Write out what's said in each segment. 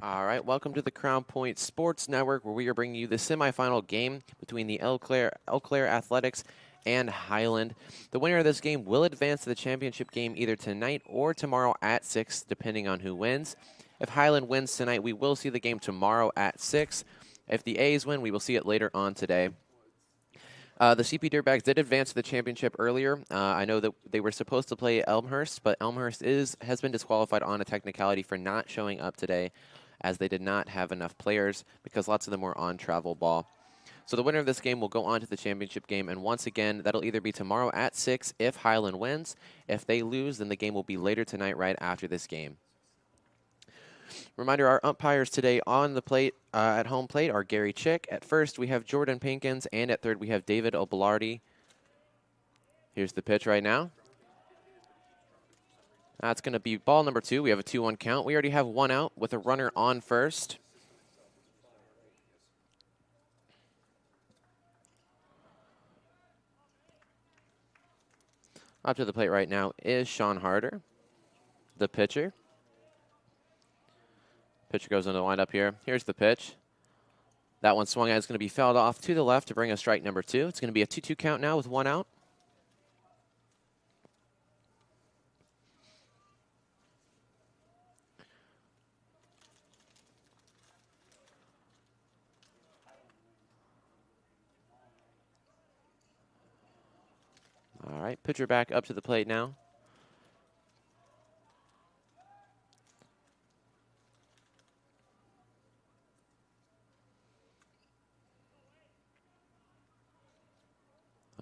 All right, welcome to the Crown Point Sports Network, where we are bringing you the semifinal game between the Eau Claire Athletics and Highland. The winner of this game will advance to the championship game either tonight or tomorrow at 6, depending on who wins. If Highland wins tonight, we will see the game tomorrow at 6. If the A's win, we will see it later on today. The CP Dirtbags did advance to the championship earlier. I know that they were supposed to play Elmhurst, but Elmhurst has been disqualified on a technicality for not showing up today, as they did not have enough players because lots of them were on travel ball. So the winner of this game will go on to the championship game, and once again, that'll either be tomorrow at 6 if Highland wins. If they lose, then the game will be later tonight right after this game. Reminder, our umpires today on the plate, at home plate, are Gary Chick. At first, we have Jordan Pinkins, and at third, we have David Obelardi. Here's the pitch right now. That's going to be ball number 2. We have a 2-1 count. We already have one out with a runner on first. Up to the plate right now is Sean Harder, the pitcher. Pitcher goes into the windup here. Here's the pitch. That one swung at. It's going to be fouled off to the left to bring us strike number 2. It's going to be a 2-2 count now with one out. All right, pitcher back up to the plate now.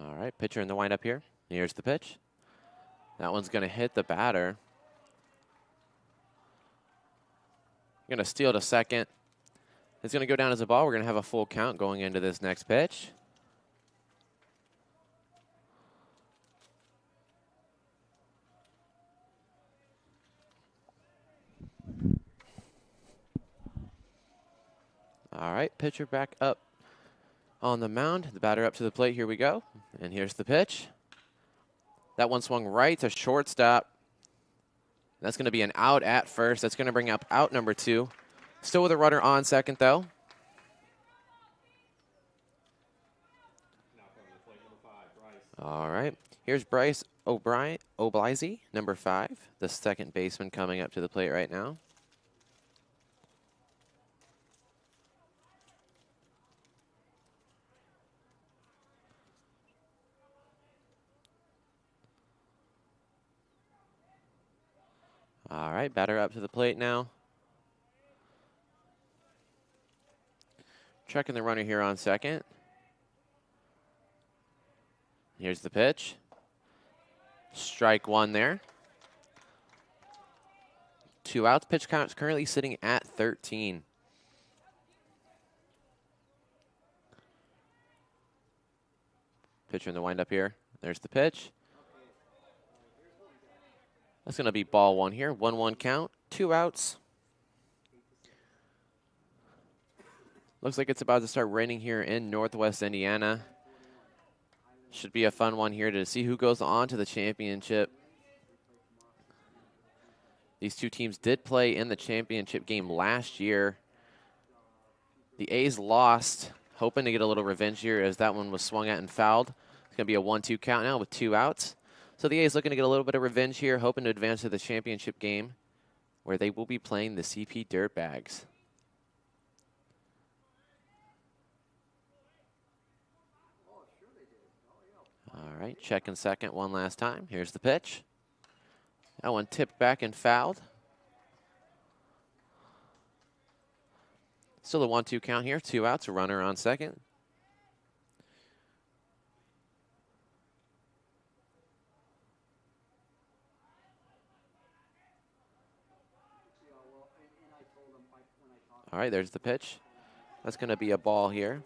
All right, pitcher in the windup here. Here's the pitch. That one's going to hit the batter. Going to steal to second. It's going to go down as a ball. We're going to have a full count going into this next pitch. All right, pitcher back up on the mound. The batter up to the plate. Here we go. And here's the pitch. That one swung right to shortstop. That's going to be an out at first. That's going to bring up out number 2. Still with a runner on second, though. All right. Here's Bryce Oblizy, number 5, the second baseman coming up to the plate right now. All right, batter up to the plate now. Checking the runner here on second. Here's the pitch. Strike 1 there. 2 outs. Pitch count is currently sitting at 13. Pitcher in the windup here. There's the pitch. That's going to be ball 1 here. 1-1 count. 2 outs. Looks like it's about to start raining here in Northwest Indiana. Should be a fun one here to see who goes on to the championship. These two teams did play in the championship game last year. The A's lost, hoping to get a little revenge here as that one was swung at and fouled. It's going to be a 1-2 count now with 2 outs. So the A's looking to get a little bit of revenge here, hoping to advance to the championship game where they will be playing the CP Dirtbags. All right, checking second one last time. Here's the pitch. That one tipped back and fouled. Still a 1-2 count here. 2 outs, a runner on second. All right, there's the pitch. That's going to be a ball here.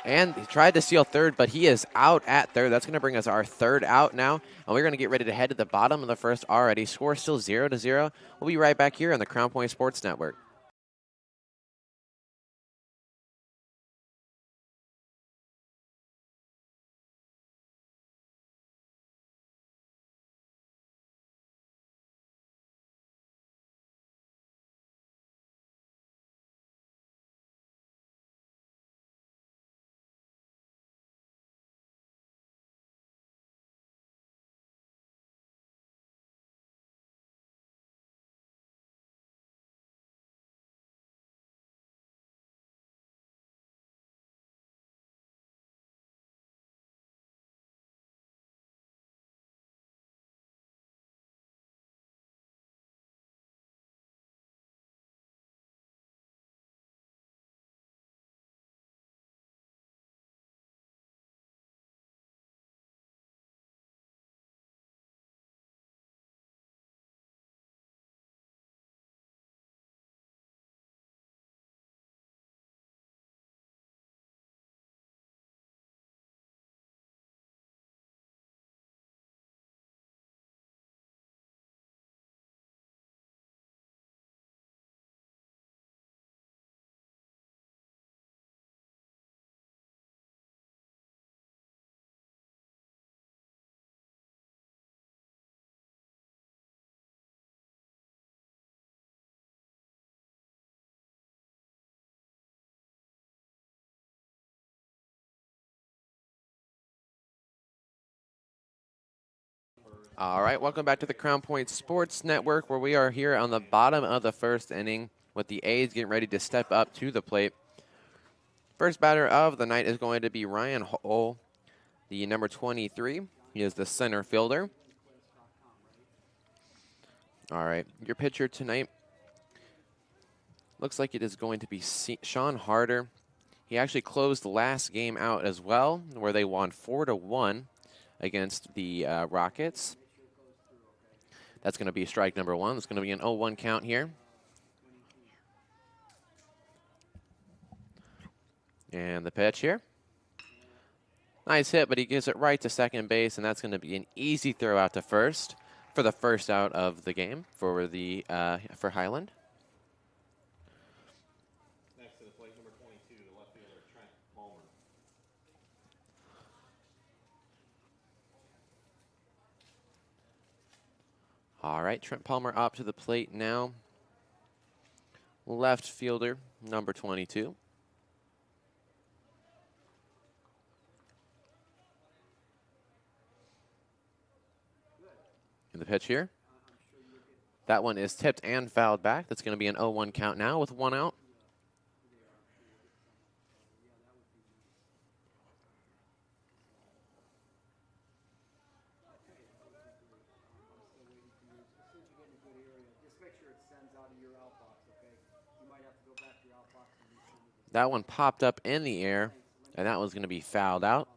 And he tried to steal third, but he is out at third. That's going to bring us our 3rd out now. And we're going to get ready to head to the bottom of the first already. Score still 0-0. We'll be right back here on the Crown Point Sports Network. All right, welcome back to the Crown Point Sports Network, where we are here on the bottom of the first inning with the A's getting ready to step up to the plate. First batter of the night is going to be Ryan Hull, the number 23. He is the center fielder. All right, your pitcher tonight looks like it is going to be Sean Harder. He actually closed the last game out as well, where they won 4-1 against the Rockets. That's going to be strike number one. It's going to be an 0-1 count here. And the pitch here. Nice hit, but he gives it right to second base, and that's going to be an easy throw out to first for the first out of the game for the for Highland. Next to the plate, number 22, the left fielder, Trent Palmer. All right, Trent Palmer up to the plate now. Left fielder, number 22. And the pitch here. That one is tipped and fouled back. That's going to be an 0-1 count now with one out. That one popped up in the air, and that one's going to be fouled out.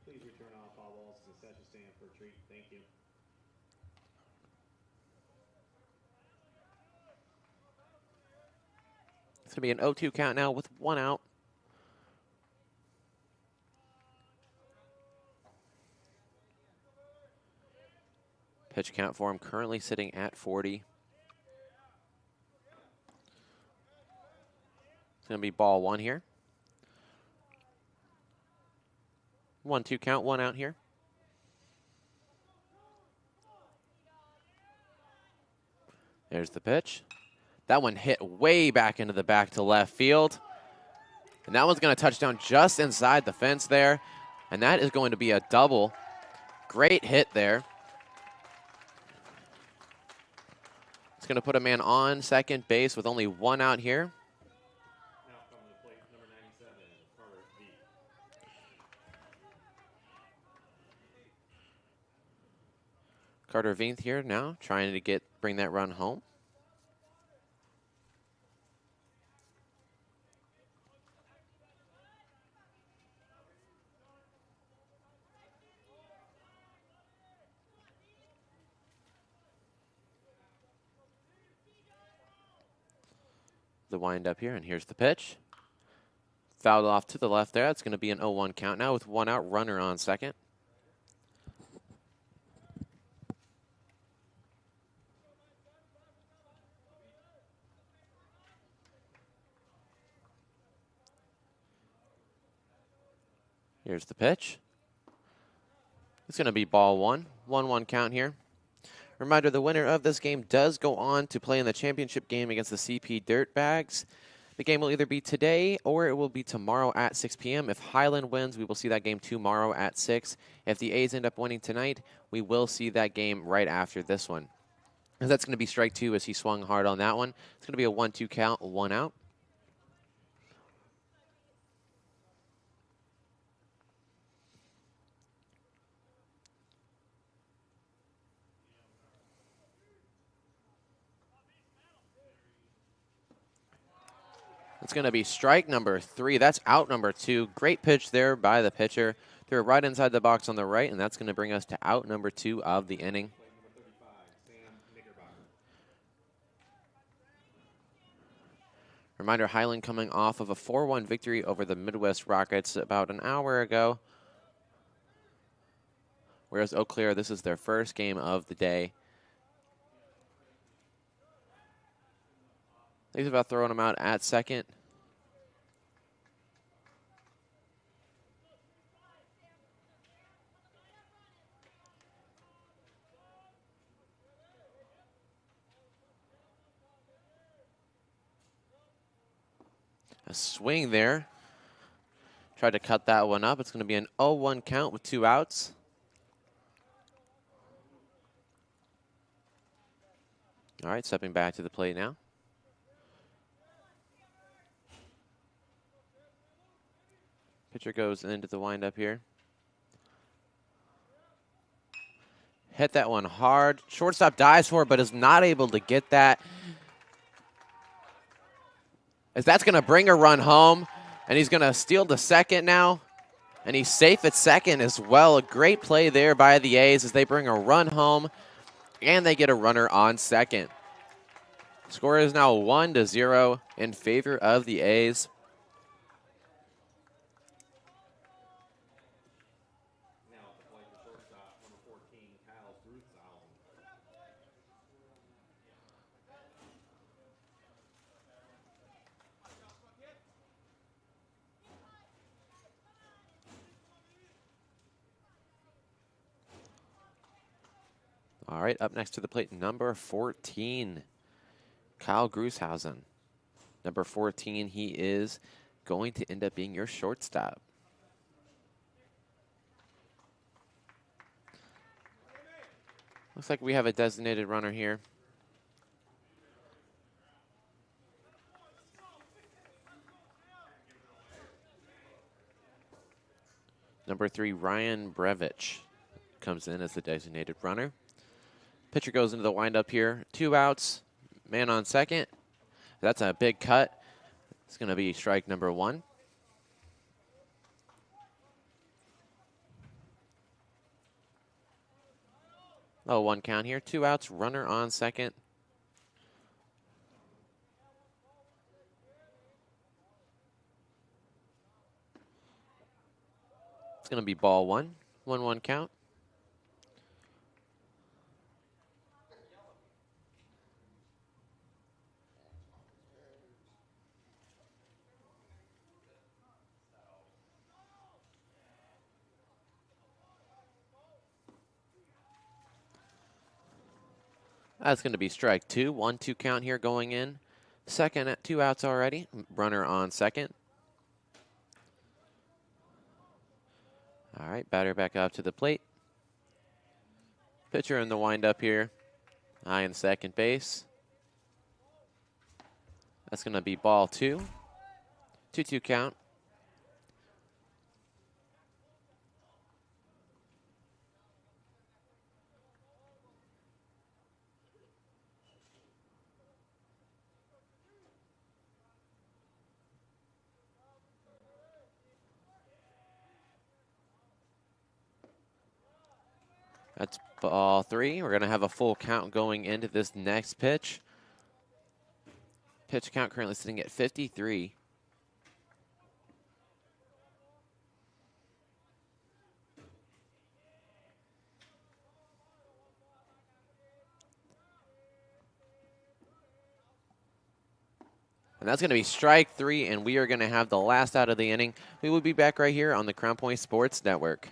Please return all foul balls to the concession stand for a treat. Thank you. It's going to be an 0-2 count now with one out. Pitch count for him currently sitting at 40. It's going to be ball one here. 1-2 count, one out here. There's the pitch. That one hit way back into the back to left field. And that one's going to touch down just inside the fence there. And that is going to be a double. Great hit there. It's going to put a man on second base with only one out here. Now coming to the plate, number 97, Carter V. Carter Vinth here now, trying to bring that run home. The windup here, and here's the pitch. Fouled off to the left there. It's going to be an 0-1 count now with one out, runner on second. Here's the pitch. It's going to be ball one. 1-1 count here. Reminder, the winner of this game does go on to play in the championship game against the CP Dirtbags. The game will either be today or it will be tomorrow at 6 p.m. If Highland wins, we will see that game tomorrow at 6. If the A's end up winning tonight, we will see that game right after this one. And that's going to be strike two as he swung hard on that one. It's going to be a 1-2 count, one out. It's going to be strike number 3. That's out number 2. Great pitch there by the pitcher. Threw it right inside the box on the right, and that's going to bring us to out number 2 of the inning. Reminder, Highland coming off of a 4-1 victory over the Midwest Rockets about an hour ago. Whereas Eau Claire, this is their first game of the day. He's about throwing him out at second. A swing there. Tried to cut that one up. It's going to be an 0-1 count with 2 outs. All right, stepping back to the plate now. Pitcher goes into the windup here. Hit that one hard. Shortstop dives for it, but is not able to get that. As that's going to bring a run home, and he's going to steal to second now. And he's safe at second as well. A great play there by the A's as they bring a run home, and they get a runner on second. Score is now 1-0 in favor of the A's. Now at the plate, the shortstop, number 14, Kyle Highland. All right, up next to the plate, number 14, Kyle Grushausen. Number 14, he is going to end up being your shortstop. Looks like we have a designated runner here. Number 3, Ryan Brevich comes in as the designated runner. Pitcher goes into the windup here. 2 outs, man on second. That's a big cut. It's going to be strike number 1. Oh, 1 count here. 2 outs, runner on second. It's going to be ball 1. 1-1 count. That's going to be strike 2. 1-2 count here going in. Second at 2 outs already. Runner on second. All right, batter back up to the plate. Pitcher in the windup here. High in second base. That's going to be ball 2. 2-2 count. That's ball 3. We're going to have a full count going into this next pitch. Pitch count currently sitting at 53. And that's going to be strike 3, and we are going to have the last out of the inning. We will be back right here on the Crown Point Sports Network.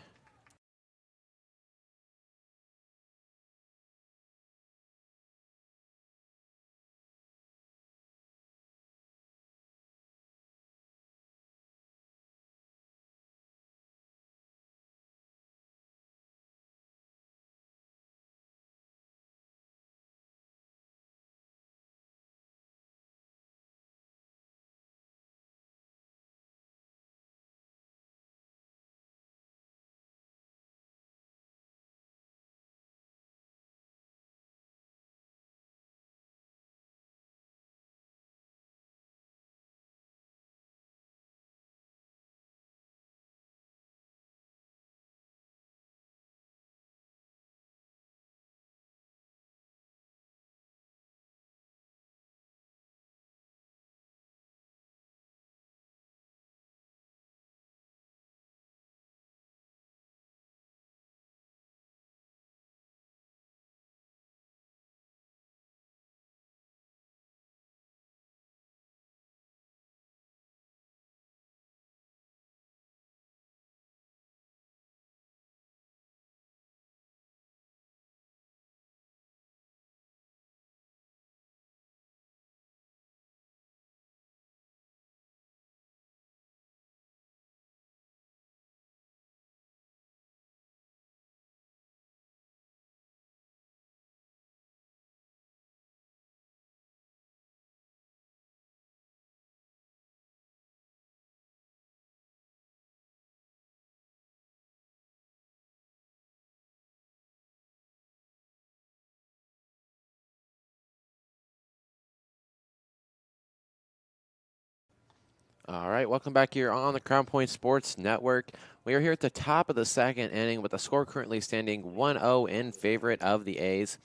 All right, welcome back here on the Crown Point Sports Network. We are here at the top of the second inning with the score currently standing 1-0 in favor of the A's.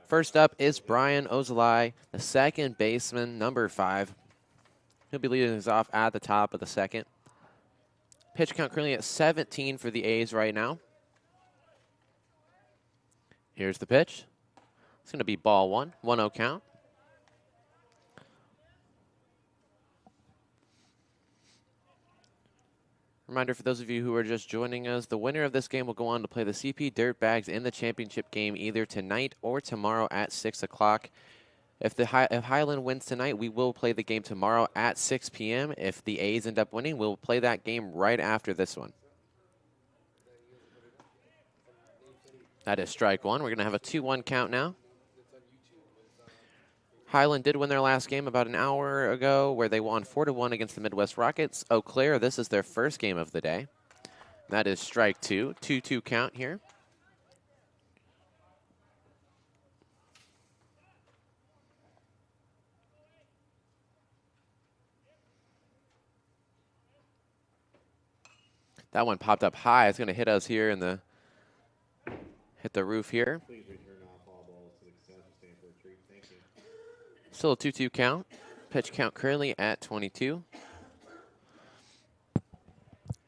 First up is Brian Ozalai, the second baseman, number 5. He'll be leading us off at the top of the second. Pitch count currently at 17 for the A's right now. Here's the pitch. It's going to be ball 1, 1-0 count. Reminder for those of you who are just joining us, the winner of this game will go on to play the CP Dirtbags in the championship game either tonight or tomorrow at 6 o'clock. If Highland wins tonight, we will play the game tomorrow at 6 p.m. If the A's end up winning, we'll play that game right after this one. That is strike 1. We're going to have a 2-1 count now. Highland did win their last game about an hour ago where they won 4-1 against the Midwest Rockets. Eau Claire, this is their first game of the day. That is strike 2. 2-2 count here. That one popped up high. It's going to hit us here in the hit the roof here. Please return off all balls to the concession stand for a treat. Thank you. Still a 2-2 count. Pitch count currently at 22.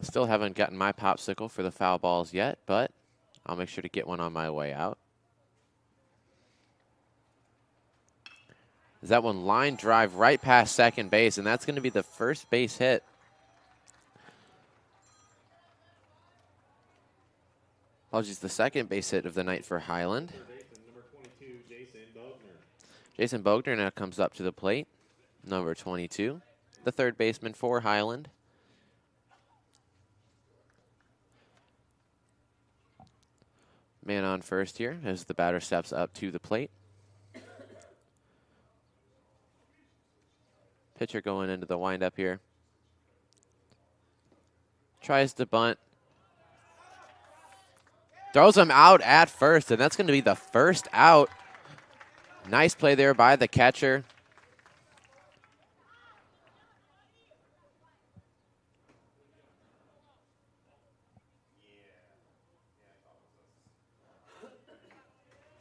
Still haven't gotten my popsicle for the foul balls yet, but I'll make sure to get one on my way out. Is that one line drive right past second base, and that's going to be the first base hit. Apologies, the second base hit of the night for Highland. Number 22, Jason Bogner. Jason Bogner now comes up to the plate, number 22, the third baseman for Highland. Man on first here as the batter steps up to the plate. Pitcher going into the windup here. Tries to bunt. Throws him out at first, and that's going to be the first out. Nice play there by the catcher.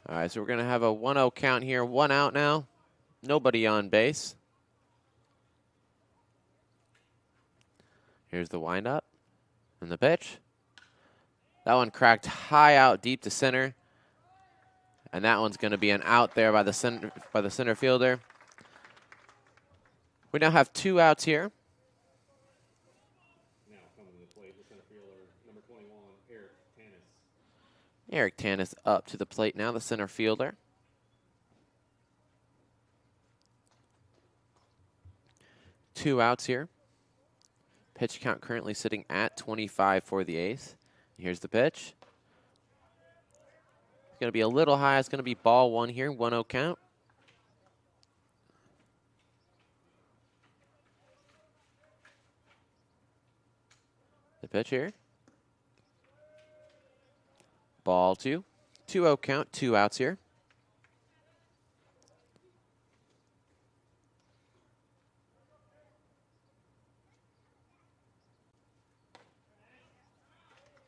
All right, so we're going to have a 1-0 count here. 1 out now. Nobody on base. Here's the windup and the pitch. That one cracked high out deep to center. And that one's going to be an out there by the center fielder. We now have 2 outs here. Now coming to the plate, the center fielder, number 21, Eric Tannis. Eric Tannis up to the plate now, the center fielder. Two outs here. Pitch count currently sitting at 25 for the A's. Here's the pitch. It's going to be a little high. It's going to be ball 1 here, 1-0 count. The pitch here. Ball 2. 2-0 count, 2 outs here.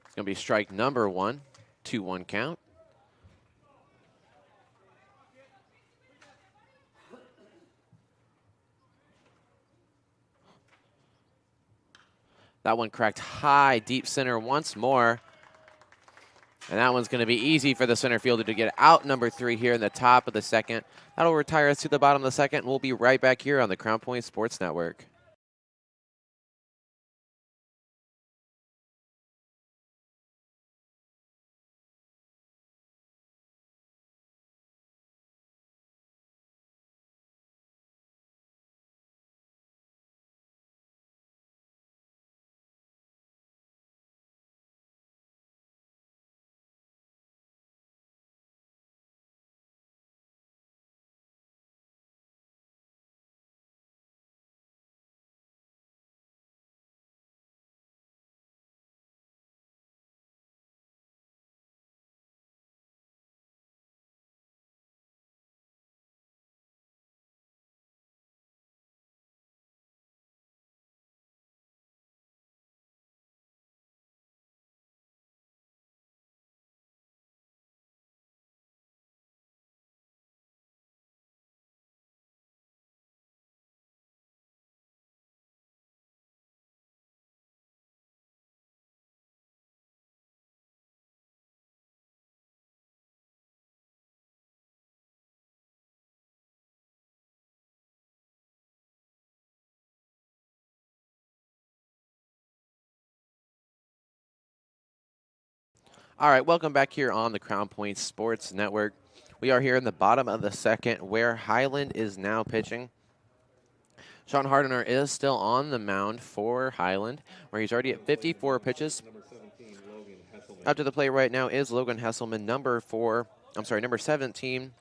It's going to be strike number 1, 2-1 count. That one cracked high, deep center once more. And that one's going to be easy for the center fielder to get out number 3 here in the top of the second. That'll retire us to the bottom of the second. We'll be right back here on the Crown Point Sports Network. All right, welcome back here on the Crown Point Sports Network. We are here in the bottom of the second where Highland is now pitching. Sean Hardener is still on the mound for Highland, where he's already at 54 pitches. Number 17, Logan Hesselman. Up to the plate right now is Logan Hesselman, number 17.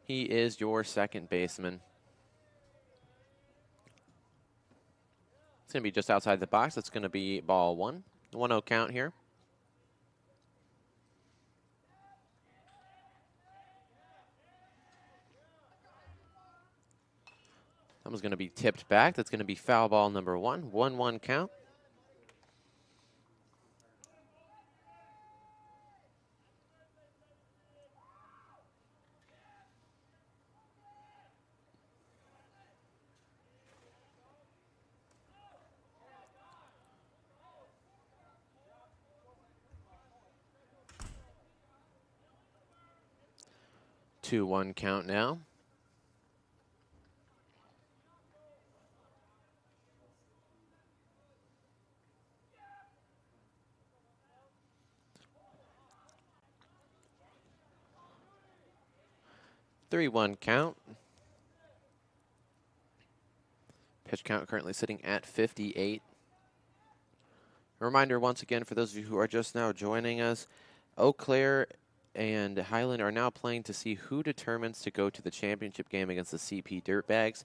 He is your second baseman. It's going to be just outside the box. It's going to be ball 1. 1-0 count here. That was going to be tipped back. That's going to be foul ball number 1. 1-1 count. Two 1 count now. Three 1 count. Pitch count currently sitting at 58. A reminder once again for those of you who are just now joining us, Eau Claire and Highland are now playing to see who determines to go to the championship game against the CP Dirtbags.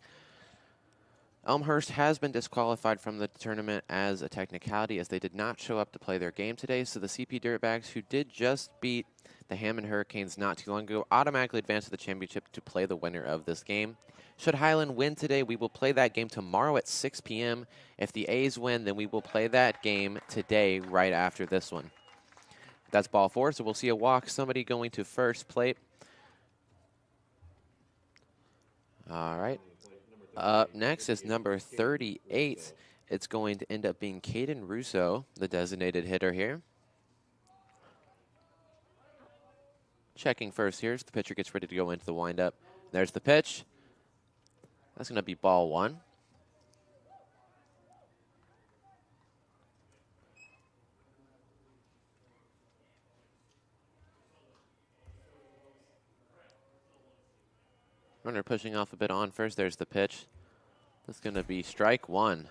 Elmhurst has been disqualified from the tournament as a technicality as they did not show up to play their game today. So the CP Dirtbags, who did just beat the Hammond Hurricanes not too long ago, automatically advance to the championship to play the winner of this game. Should Highland win today, we will play that game tomorrow at 6 p.m. If the A's win, then we will play that game today right after this one. That's ball 4, so we'll see a walk. Somebody going to first plate. All right. Up next is number 38. It's going to end up being Caden Russo, the designated hitter here. Checking first here as the pitcher gets ready to go into the windup. There's the pitch. That's going to be ball 1. Runner pushing off a bit on first. There's the pitch. That's going to be strike 1.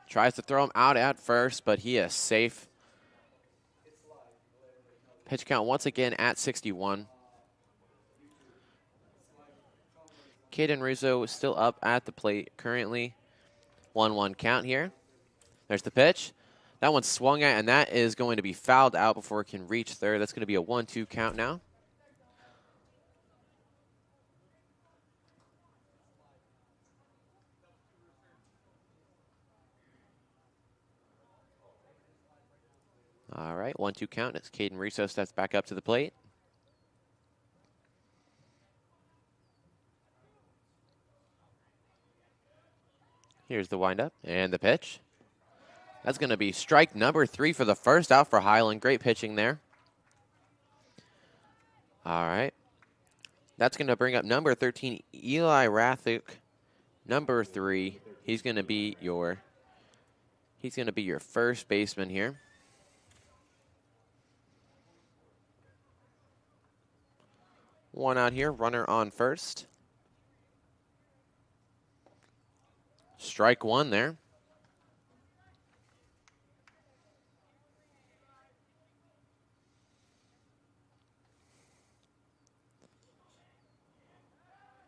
Tries to throw him out at first, but he is safe. Pitch count once again at 61. Caden Russo is still up at the plate currently. 1-1 count here. There's the pitch. That one's swung at, and that is going to be fouled out before it can reach third. That's going to be a 1-2 count now. All right, 1-2 count as Caden Russo steps back up to the plate. Here's the windup and the pitch. That's going to be strike number 3 for the first out for Highland. Great pitching there. All right. That's going to bring up number 13, Eli Rathick. Number 3. He's going to be your first baseman here. One out here, runner on first. Strike 1 there.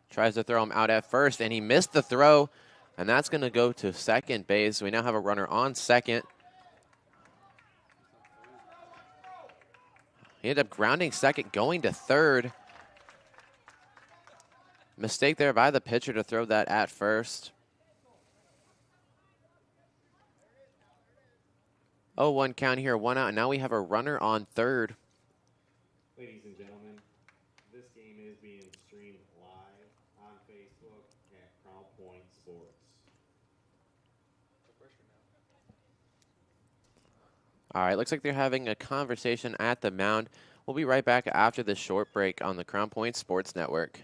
Tries to throw him out at first, and he missed the throw, and that's going to go to second base. We now have a runner on second. He ended up grounding second, going to third. Mistake there by the pitcher to throw that at first. 0-1 count here, 1 out, and now we have a runner on third. Ladies and gentlemen, this game is being streamed live on Facebook at Crown Point Sports. All right, looks like they're having a conversation at the mound. We'll be right back after this short break on the Crown Point Sports Network.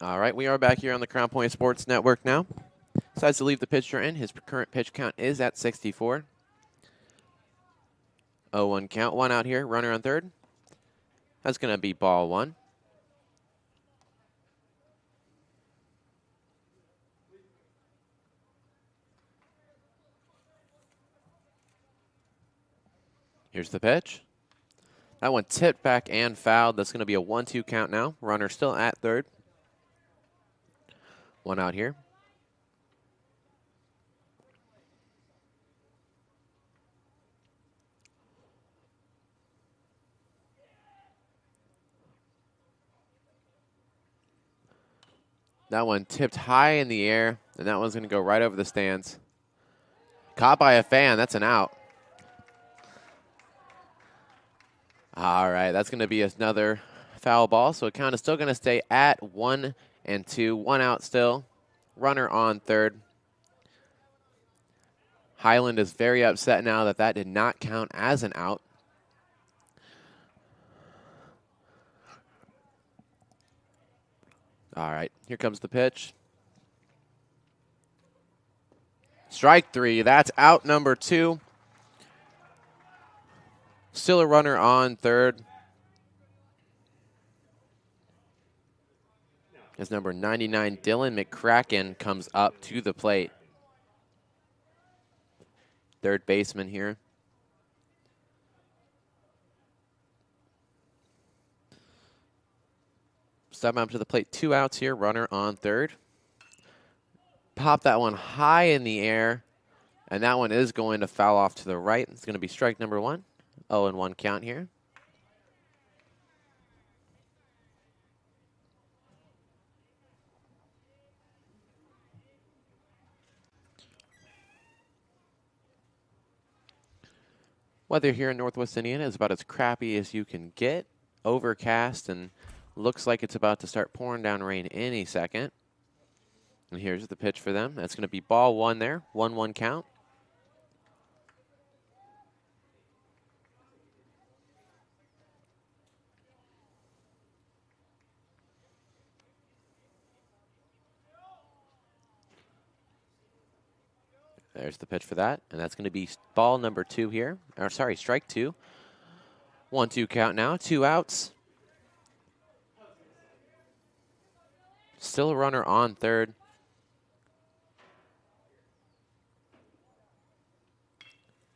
All right, we are back here on the Crown Point Sports Network now. Decides to leave the pitcher in. His current pitch count is at 64. 0-1 count, 1 out here, runner on third. That's going to be ball 1. Here's the pitch. That one tipped back and fouled. That's going to be a 1-2 count now. Runner still at third. 1 out here. That one tipped high in the air, and that one's going to go right over the stands. Caught by a fan. That's an out. All right, that's going to be another foul ball, so count is still going to stay at 1-2. 1 out still. Runner on third. Highland is very upset now that that did not count as an out. All right, here comes the pitch. Strike 3, that's out number 2. Still a runner on third. As number 99, Dylan McCracken, comes up to the plate. Third baseman here. Stepping up to the plate, 2 outs here, runner on third. Pop that one high in the air, and that one is going to foul off to the right. It's going to be strike number 1. 0-1 count here. Weather here in Northwest Indiana is about as crappy as you can get. Overcast, and looks like it's about to start pouring down rain any second. And here's the pitch for them. That's going to be ball 1 there. 1-1 count. There's the pitch for that, and that's going to be ball number 2 here. Or sorry, strike 2. 1-2 count now. 2 outs. Still a runner on third.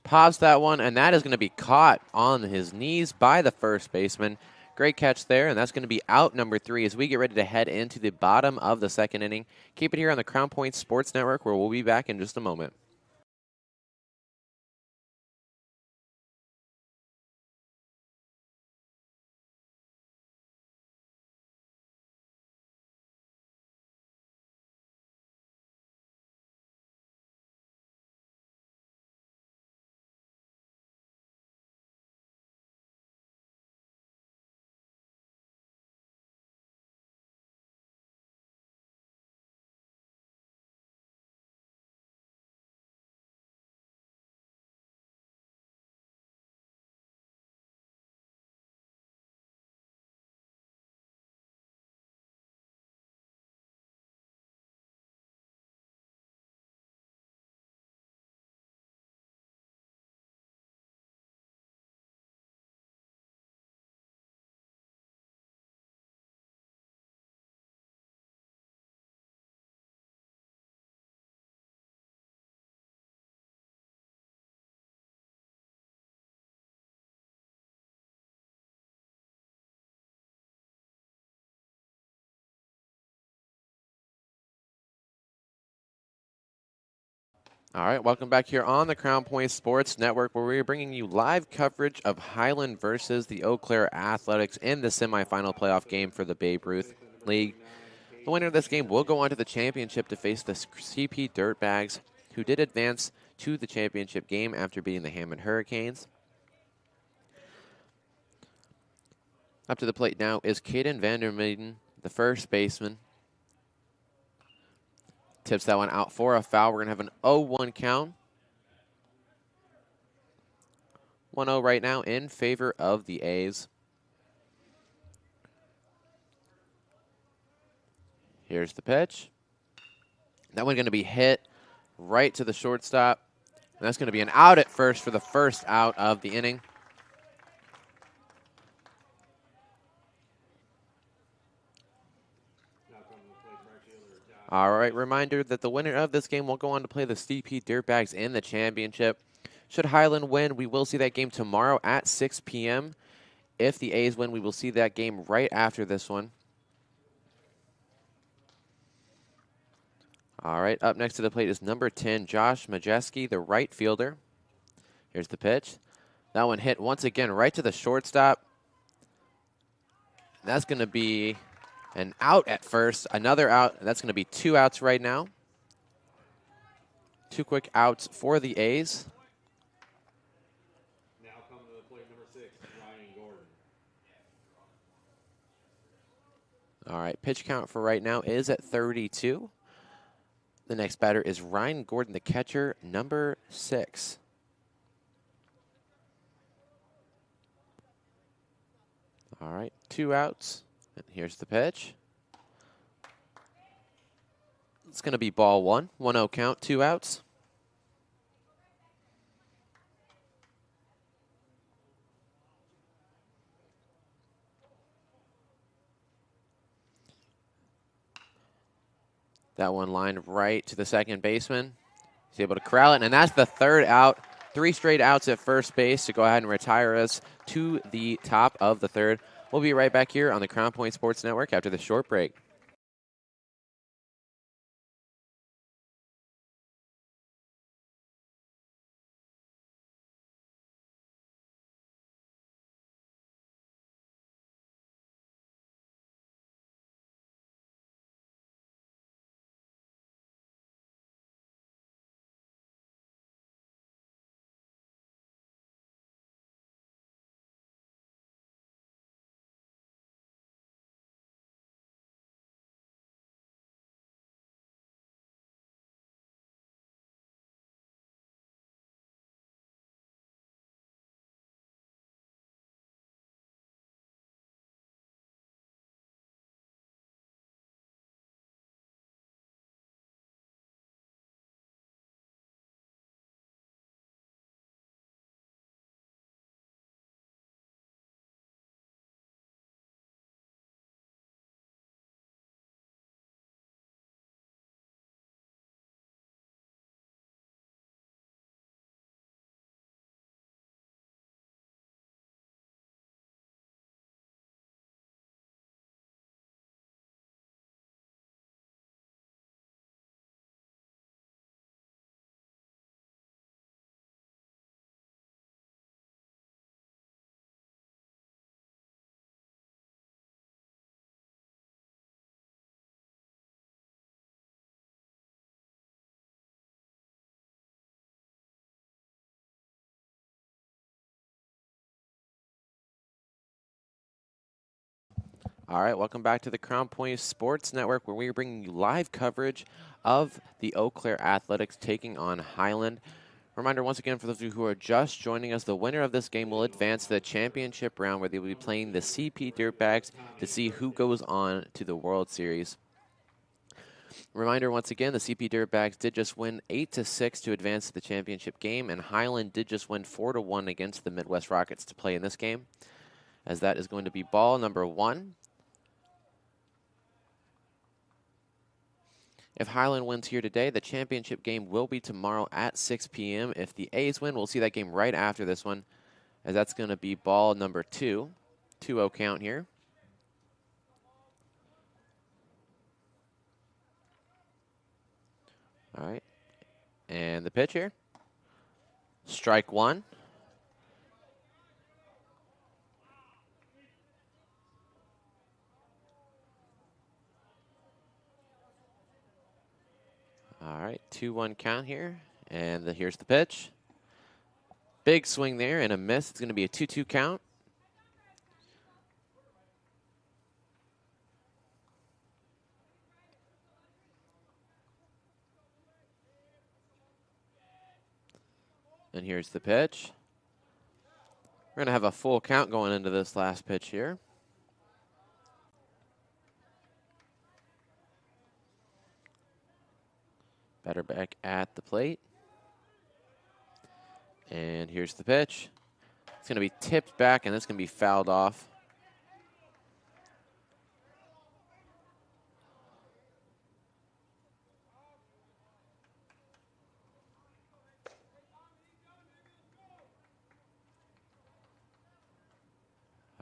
Pops that one, and that is going to be caught on his knees by the first baseman. Great catch there, and that's going to be out number 3 as we get ready to head into the bottom of the second inning. Keep it here on the Crown Point Sports Network, where we'll be back in just a moment. All right, welcome back here on the Crown Point Sports Network, where we're bringing you live coverage of Highland versus the Eau Claire Athletics in the semifinal playoff game for the Babe Ruth League. The winner of this game will go on to the championship to face the CP Dirtbags, who did advance to the championship game after beating the Hammond Hurricanes. Up to the plate now is Caden Vandermeiden, the first baseman. Tips that one out for a foul. We're going to have an 0-1 count. 1-0 right now in favor of the A's. Here's the pitch. That one going to be hit right to the shortstop. And that's going to be an out at first for the first out of the inning. All right, reminder that the winner of this game will go on to play the CP Dirtbags in the championship. Should Highland win, we will see that game tomorrow at 6 p.m. If the A's win, we will see that game right after this one. All right, up next to the plate is number 10, Josh Majeski, the right fielder. Here's the pitch. That one hit once again right to the shortstop. That's going to be an out at first, another out. That's going to be 2 outs right now. 2 quick outs for the A's. Now come to the plate number 6, Ryan Gordon. All right, pitch count for right now is at 32. The next batter is Ryan Gordon, the catcher, number 6. All right, 2 outs. And here's the pitch. It's going to be ball 1. 1-0 count, 2 outs. That one lined right to the second baseman. He's able to corral it, and that's the 3rd out. 3 straight outs at first base to go ahead and retire us to the top of the 3rd. We'll be right back here on the Crown Point Sports Network after the short break. All right, welcome back to the Crown Point Sports Network, where we are bringing you live coverage of the Eau Claire Athletics taking on Highland. Reminder once again for those of you who are just joining us, the winner of this game will advance to the championship round, where they will be playing the CP Dirtbags to see who goes on to the World Series. Reminder once again, the CP Dirtbags did just win 8-6 to advance to the championship game, and Highland did just win 4-1 against the Midwest Rockets to play in this game, as that is going to be ball number 1. If Highland wins here today, the championship game will be tomorrow at 6 p.m. If the A's win, we'll see that game right after this one, as that's going to be ball number 2. 2-0 count here. All right. And the pitch here. Strike 1. All right, 2-1 count here. And here's the pitch. Big swing there and a miss. It's going to be a 2-2 count. And here's the pitch. We're going to have a full count going into this last pitch here. Batter back at the plate. And here's the pitch. It's going to be tipped back, and it's going to be fouled off.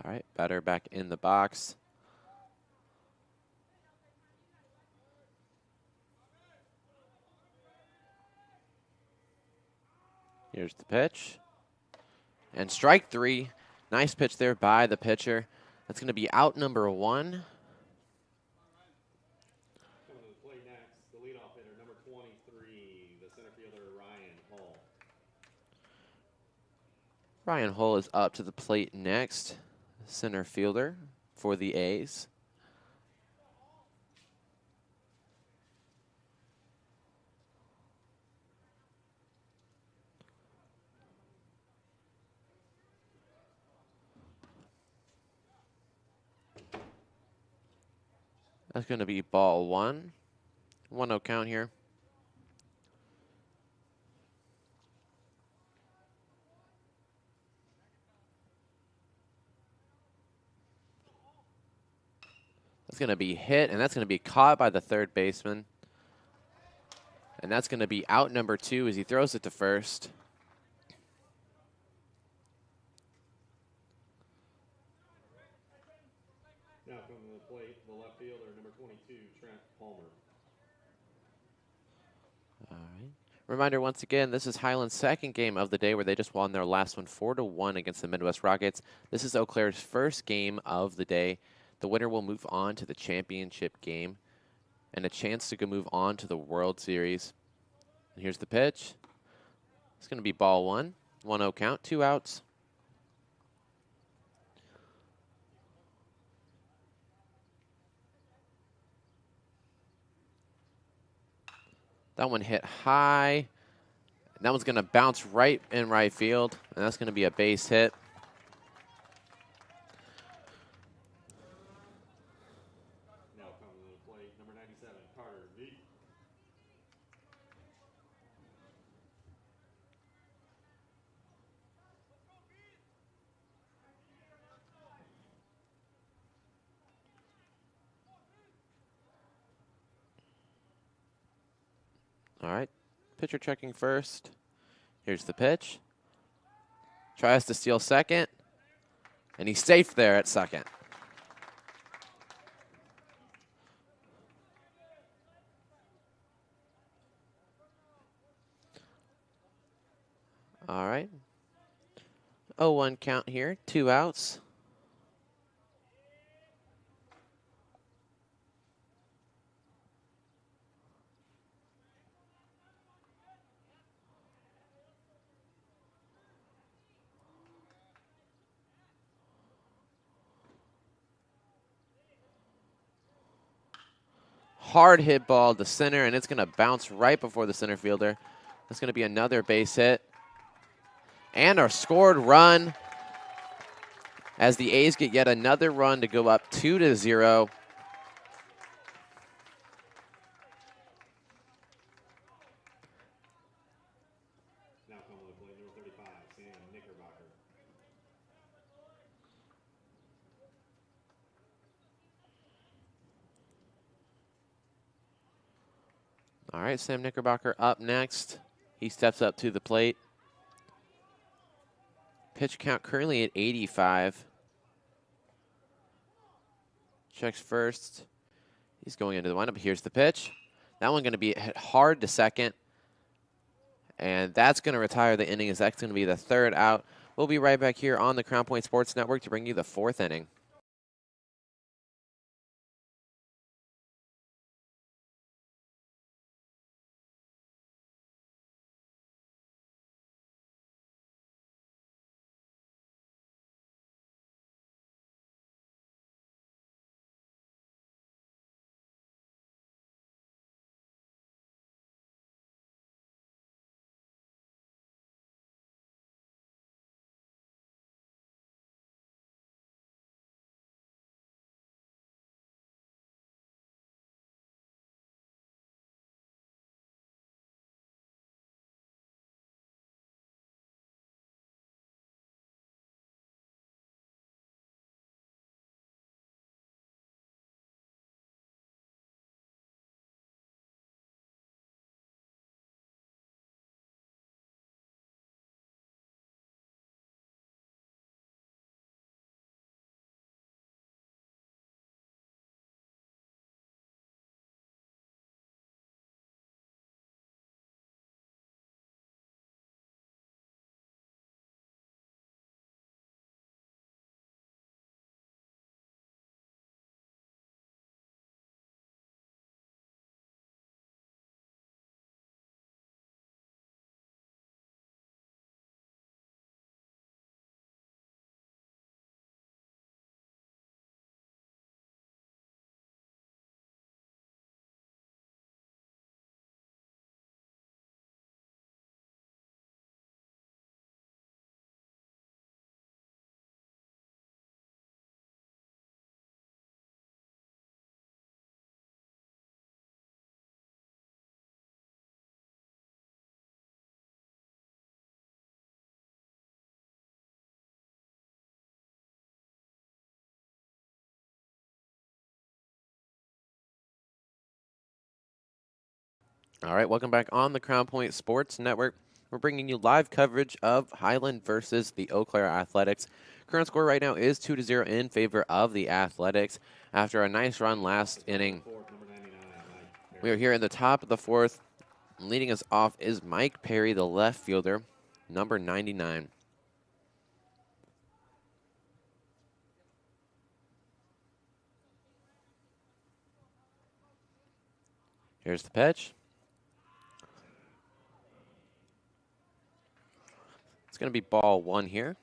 All right, batter back in the box. Here's the pitch. And strike 3. Nice pitch there by the pitcher. That's going to be out number 1. Coming to the plate next, the leadoff hitter, number 23, the center fielder, Ryan Hull. Ryan Hull is up to the plate next. Center fielder for the A's. That's going to be ball 1. 1-0 count here. That's going to be hit, and that's going to be caught by the third baseman. And that's going to be out number 2 as he throws it to first. Now coming to the plate, the left fielder, number 22, Trent Palmer. All right. Reminder once again, this is Highland's second game of the day where they just won their last one 4-1 against the Midwest Rockets. This is Eau Claire's first game of the day. The winner will move on to the championship game and a chance to go move on to the World Series. And here's the pitch. It's going to be ball 1. 1-0 count, 2 outs. That one hit high. That one's going to bounce right in right field, and that's going to be a base hit. Now coming to the plate, number 97, Carter V. All right, pitcher checking first. Here's the pitch. Tries to steal second, and he's safe there at second. All right. 0-1 count here, 2 outs. Hard hit ball to center, and it's going to bounce right before the center fielder. That's going to be another base hit. And our scored run as the A's get yet another run to go up 2-0. Now coming to the plate, number 35, Sam Knickerbocker. All right, Sam Knickerbocker up next. He steps up to the plate. Pitch count currently at 85. Checks first. He's going into the windup. Here's the pitch. That one going to be hit hard to second. And that's going to retire the inning as that's going to be the 3rd out. We'll be right back here on the Crown Point Sports Network to bring you the 4th inning. All right, welcome back on the Crown Point Sports Network. We're bringing you live coverage of Highland versus the Eau Claire Athletics. Current score right now is 2-0 in favor of the Athletics after a nice run last inning. We are here in the top of the fourth. Leading us off is Mike Perry, the left fielder, number 99. Here's the pitch. It's going to be ball one here.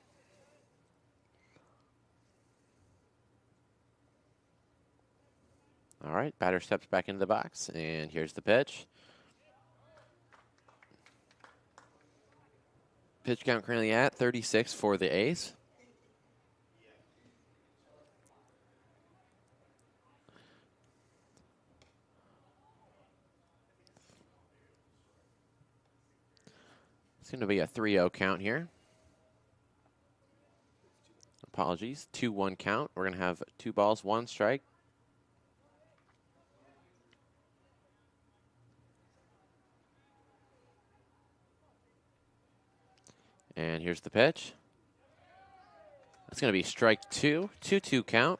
All right, batter steps back into the box, and here's the pitch. Pitch count currently at 36 for the A's. It's going to be a 3-0 count here. Apologies, 2-1 count. We're going to have 2 balls, 1 strike. And here's the pitch. That's going to be strike 2, 2-2 count.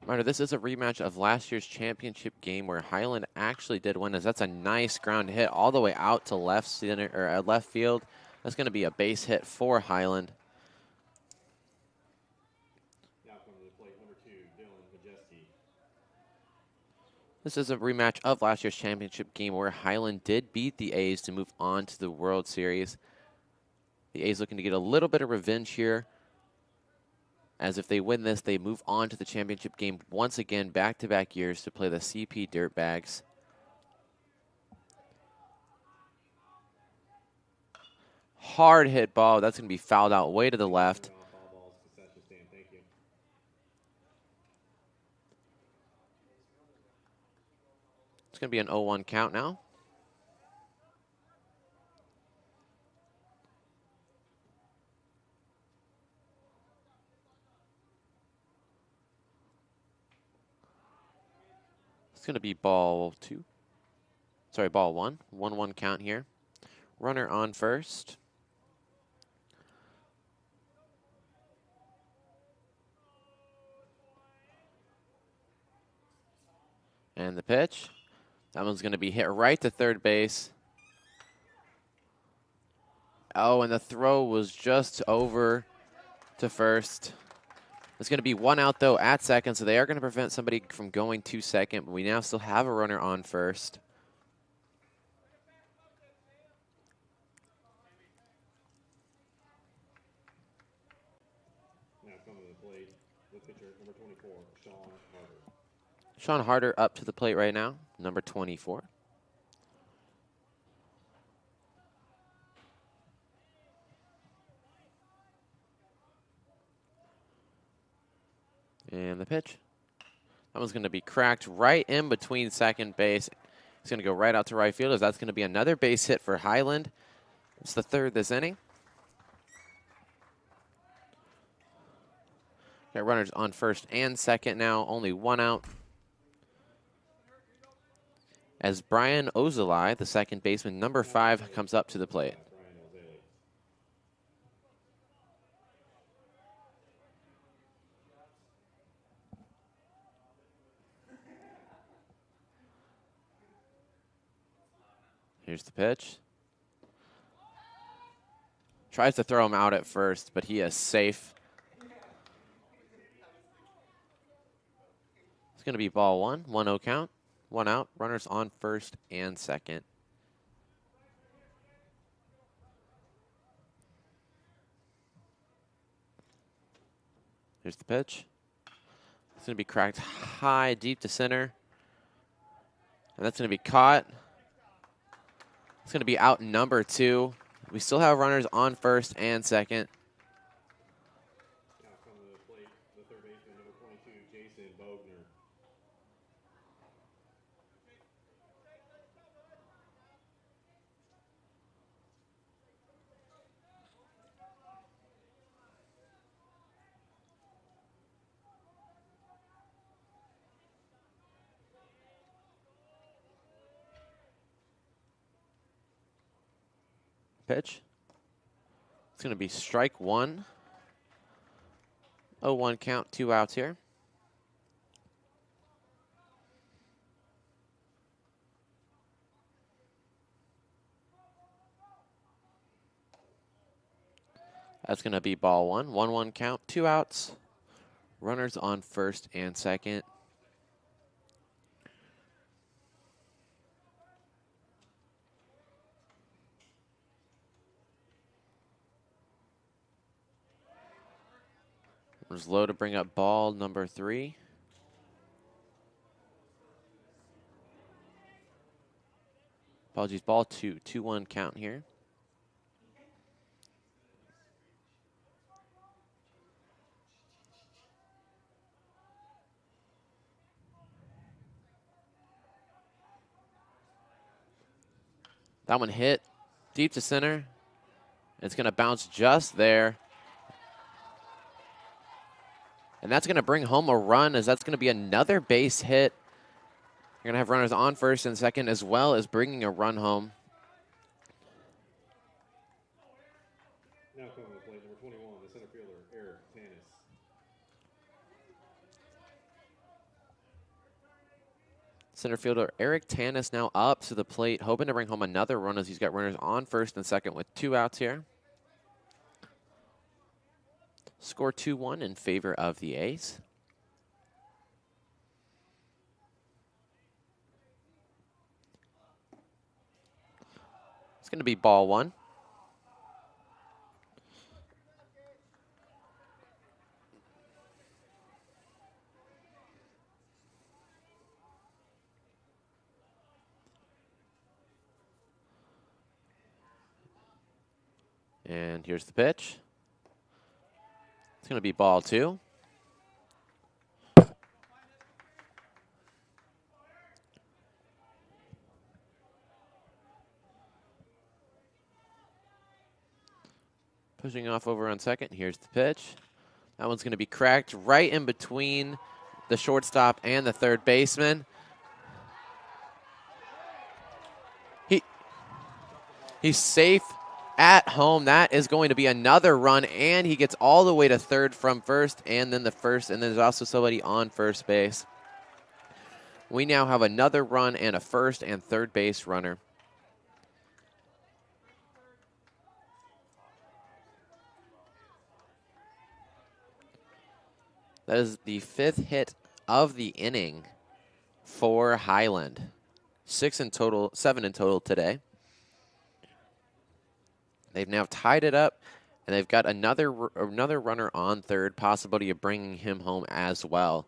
Reminder, this is a rematch of last year's championship game where Highland actually did win. As that's a nice ground hit all the way out to left center or left field. That's going to be a base hit for Highland. Now coming to the plate, number 2, Dylan Majeski. This is a rematch of last year's championship game where Highland did beat the A's to move on to the World Series. The A's looking to get a little bit of revenge here, as if they win this, they move on to the championship game once again, back-to-back years to play the CP Dirtbags. Hard hit ball. That's going to be fouled out way to the left. It's going to be an 0-1 count now. It's going to be ball 2. Sorry, ball 1. 1-1 count here. Runner on first. And the pitch. That one's going to be hit right to third base. Oh, and the throw was just over to first. It's going to be 1 out, though, at second, so they are going to prevent somebody from going to second, but we now still have a runner on first. Now coming to the plate, the pitcher, number 24, Sean Harder. Sean Harder up to the plate right now, number 24. And the pitch. That one's going to be cracked right in between second base. It's going to go right out to right field, as that's going to be another base hit for Highland. It's the 3rd this inning. Got runners on first and second now, only 1 out. As Brian Ozalai, the second baseman, number 5, comes up to the plate. Here's the pitch. Tries to throw him out at first, but he is safe. It's going to be ball 1, 1-0 count. 1 out, runners on first and second. Here's the pitch. It's going to be cracked high, deep to center. And that's going to be caught. It's going to be out number 2. We still have runners on first and second. Now coming to the plate, the third baseman, number 22, Jason Bogner. pitch. It's going to be strike one. 0-1 count, 2 outs here. That's going to be ball one. 1-1 count, 2 outs. Runners on first and second. Runners low to bring up ball number 3. Apologies, ball 2. 2-1 count here. That one hit deep to center. It's going to bounce just there. And that's going to bring home a run, as that's going to be another base hit. You're going to have runners on first and second, as well as bringing a run home. Now coming to the plate, number 21, the center fielder, Eric Tanis. Center fielder Eric Tanis now up to the plate, hoping to bring home another run, as he's got runners on first and second with 2 outs here. Score 2-1 in favor of the A's. It's going to be ball 1. And here's the pitch. It's going to be ball 2. Pushing off over on second. Here's the pitch. That one's going to be cracked right in between the shortstop and the third baseman. He's safe at home. That is going to be another run, and he gets all the way to third from first, and then the first, and there's also somebody on first base. We now have another run and a first and third base runner. That is the 5th hit of the inning for Highland. 7 in total today. They've now tied it up, and they've got another runner on third, possibility of bringing him home as well.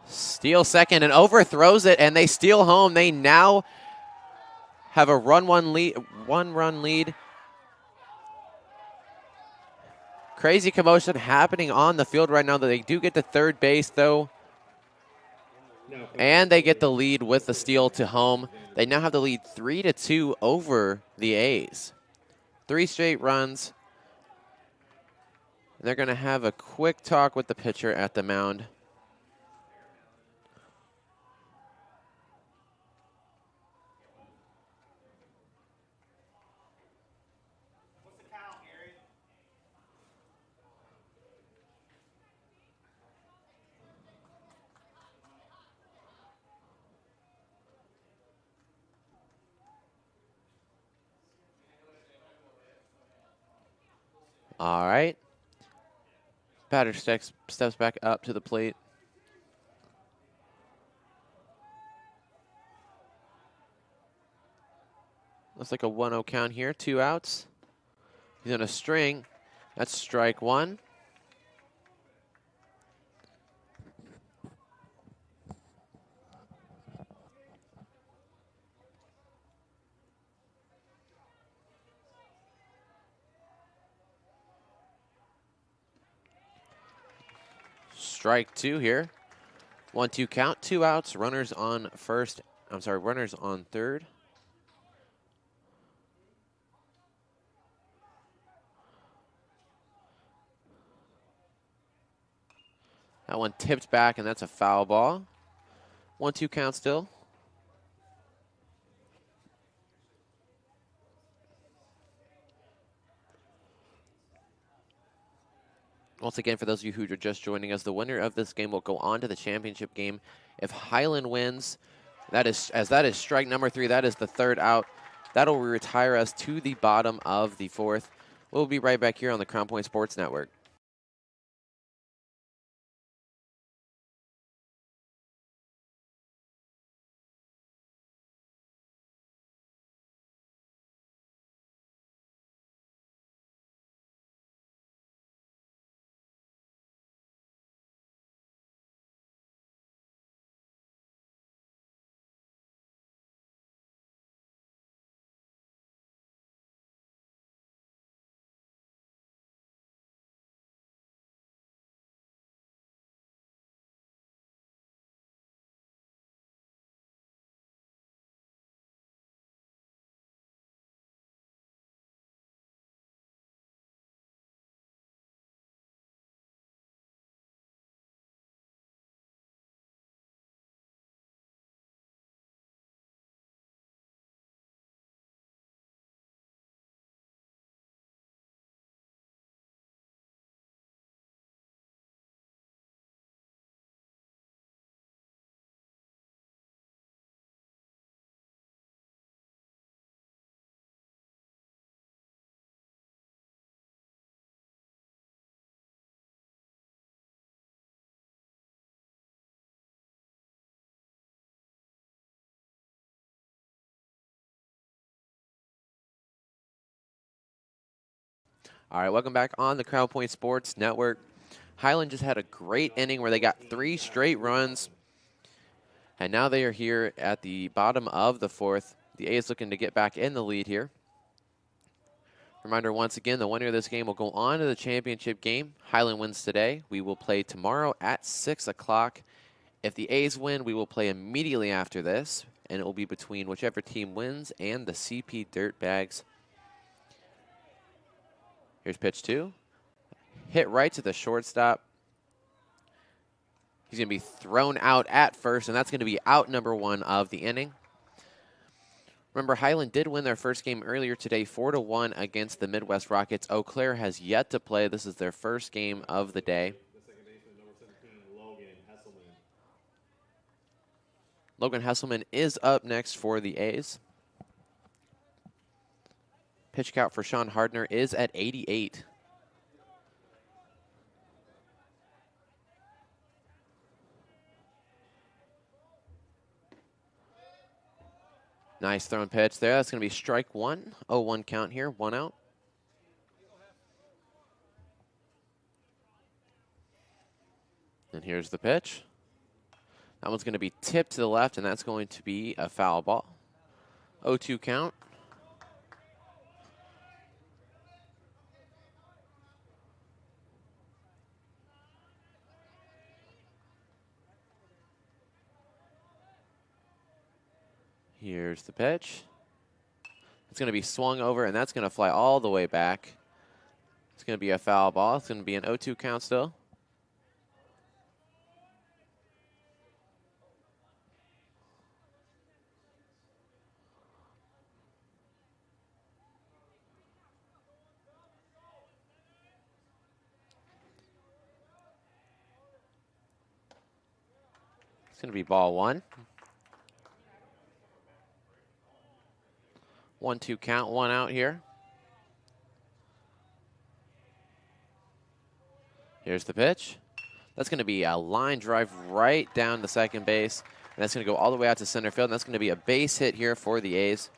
Steal second and overthrows it, and they steal home. They now have a one-run lead. Crazy commotion happening on the field right now. That they do get to third base, though. And they get the lead with the steal to home. They now have the lead 3-2 over the A's. 3 straight runs. They're going to have a quick talk with the pitcher at the mound. All right. Batter steps back up to the plate. Looks like a 1-0 count here. 2 outs. He's on a string. That's strike 1. Strike 2 here. 1-2 count, 2 outs. Runners on third. That one tipped back, and that's a foul ball. 1-2 count still. Once again, for those of you who are just joining us, the winner of this game will go on to the championship game. If Highland wins, that is strike number 3. That is the third out. That'll retire us to the bottom of the 4th. We'll be right back here on the Crown Point Sports Network. All right, welcome back on the Crown Point Sports Network. Highland just had a great inning where they got 3 straight runs, and now they are here at the bottom of the 4th. The A's looking to get back in the lead here. Reminder once again, the winner of this game will go on to the championship game. Highland wins today. We will play tomorrow at 6 o'clock. If the A's win, we will play immediately after this, and it will be between whichever team wins and the CP Dirtbags. Here's pitch 2. Hit right to the shortstop. He's going to be thrown out at first, and that's going to be out number 1 of the inning. Remember, Highland did win their first game earlier today, 4-1 against the Midwest Rockets. Eau Claire has yet to play. This is their first game of the day. The second baseman, number 17, Logan Hesselman. Logan Hesselman is up next for the A's. Pitch count for Sean Hardner is at 88. Nice throwing pitch there. That's going to be strike 1. 0-1 count here, 1 out. And here's the pitch. That one's going to be tipped to the left, and that's going to be a foul ball. 0-2 count. Here's the pitch. It's going to be swung over, and that's going to fly all the way back. It's going to be a foul ball. It's going to be an 0-2 count still. It's going to be ball 1. 1-2 count, 1 out here. Here's the pitch. That's going to be a line drive right down to second base. And that's going to go all the way out to center field. And that's going to be a base hit here for the A's.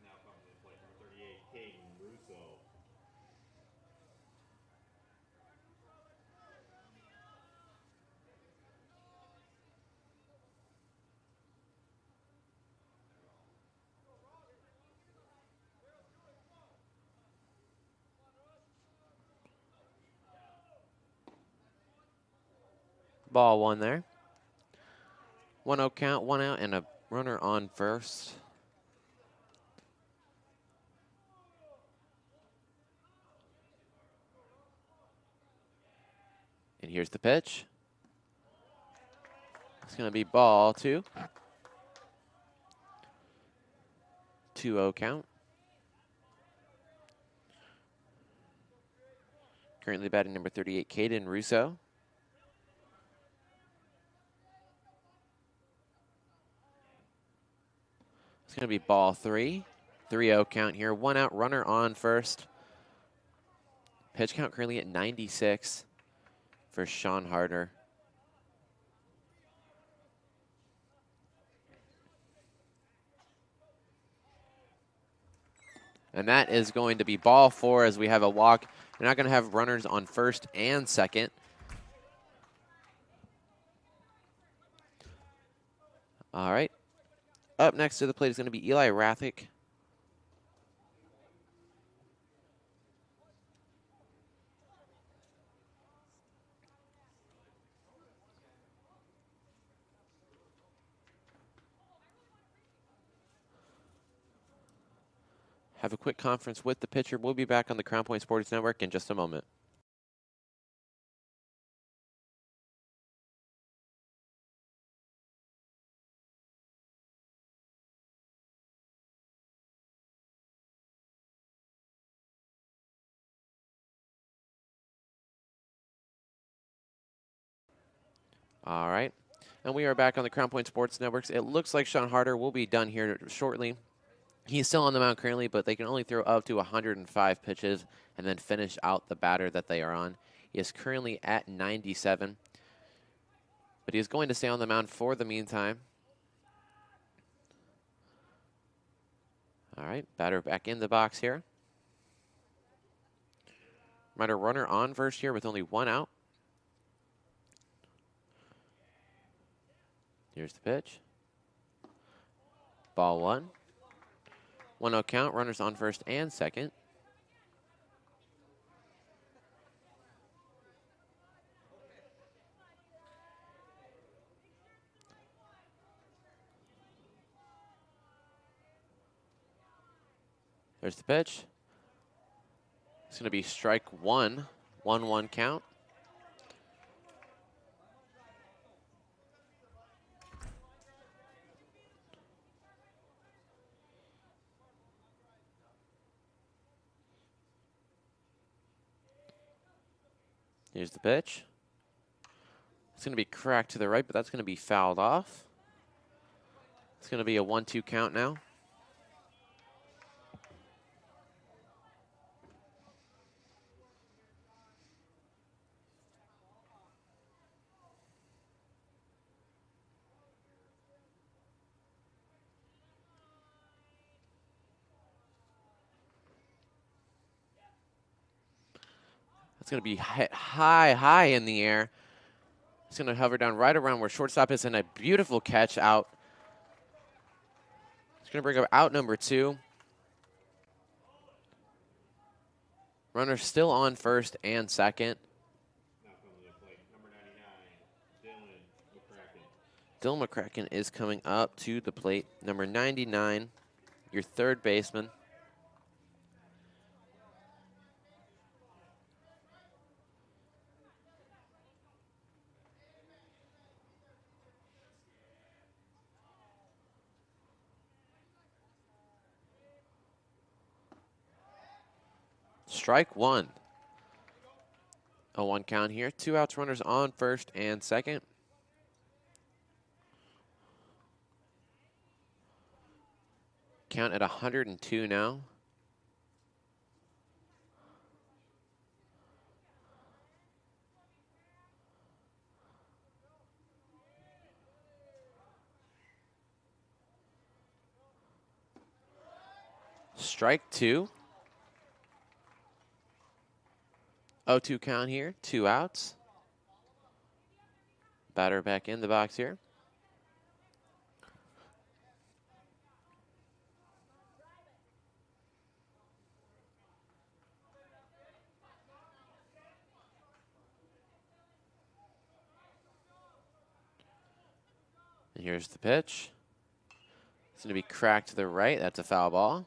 Now coming to play, number 38, Caden Russo. Ball 1 there. 1-0 count, 1 out, and a runner on first. And here's the pitch. It's going to be ball 2. 2-0 count. Currently batting number 38, Caden Russo. It's going to be ball 3. 3-0 count here. 1 out, runner on first. Pitch count currently at 96 for Sean Harder. And that is going to be ball 4 as we have a walk. We're not going to have runners on first and second. All right. Up next to the plate is going to be Eli Rathick. Have a quick conference with the pitcher. We'll be back on the Crown Point Sports Network in just a moment. All right. And we are back on the Crown Point Sports Networks. It looks like Sean Harder will be done here shortly. He's still on the mound currently, but they can only throw up to 105 pitches and then finish out the batter that they are on. He is currently at 97, but he is going to stay on the mound for the meantime. All right, batter back in the box here. Reminder, runner on first here with only 1 out. Here's the pitch. Ball 1. 1-0 count, runners on first and second. There's the pitch. It's going to be strike 1, 1-1 count. Here's the pitch. It's going to be cracked to the right, but that's going to be fouled off. It's going to be a 1-2 count now. It's going to be hit high in the air. It's going to hover down right around where shortstop is, and a beautiful catch out. It's going to bring up out number 2. Runner still on first and second. Now coming to the plate, number 99, Dylan McCracken. Dylan McCracken is coming up to the plate. Number 99, your third baseman. Strike 1. A 1 count here. 2 outs, runners on first and second. Count at 102 now. Strike 2. 0-2 count here. 2 outs. Batter back in the box here. And here's the pitch. It's going to be cracked to the right. That's a foul ball.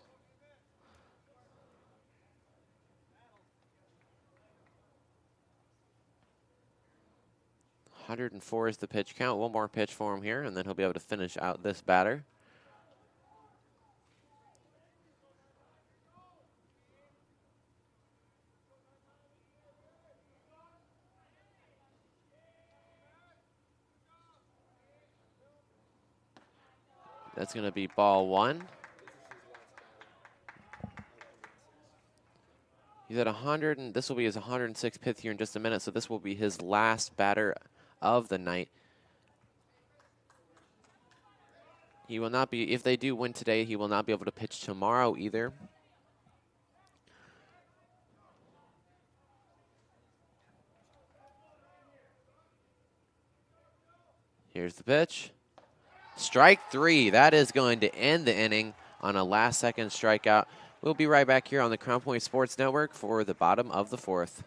.104 is the pitch count. One more pitch for him here, and then he'll be able to finish out this batter. That's going to be ball one. He's at 100, and this will be his 106th pitch here in just a minute, so this will be his last batter of the night. He will not be, if they do win today, he will not be able to pitch tomorrow either. Here's the pitch. Strike three. That is going to end the inning on a last-second strikeout. We'll be right back here on the Crown Point Sports Network for the bottom of the fourth.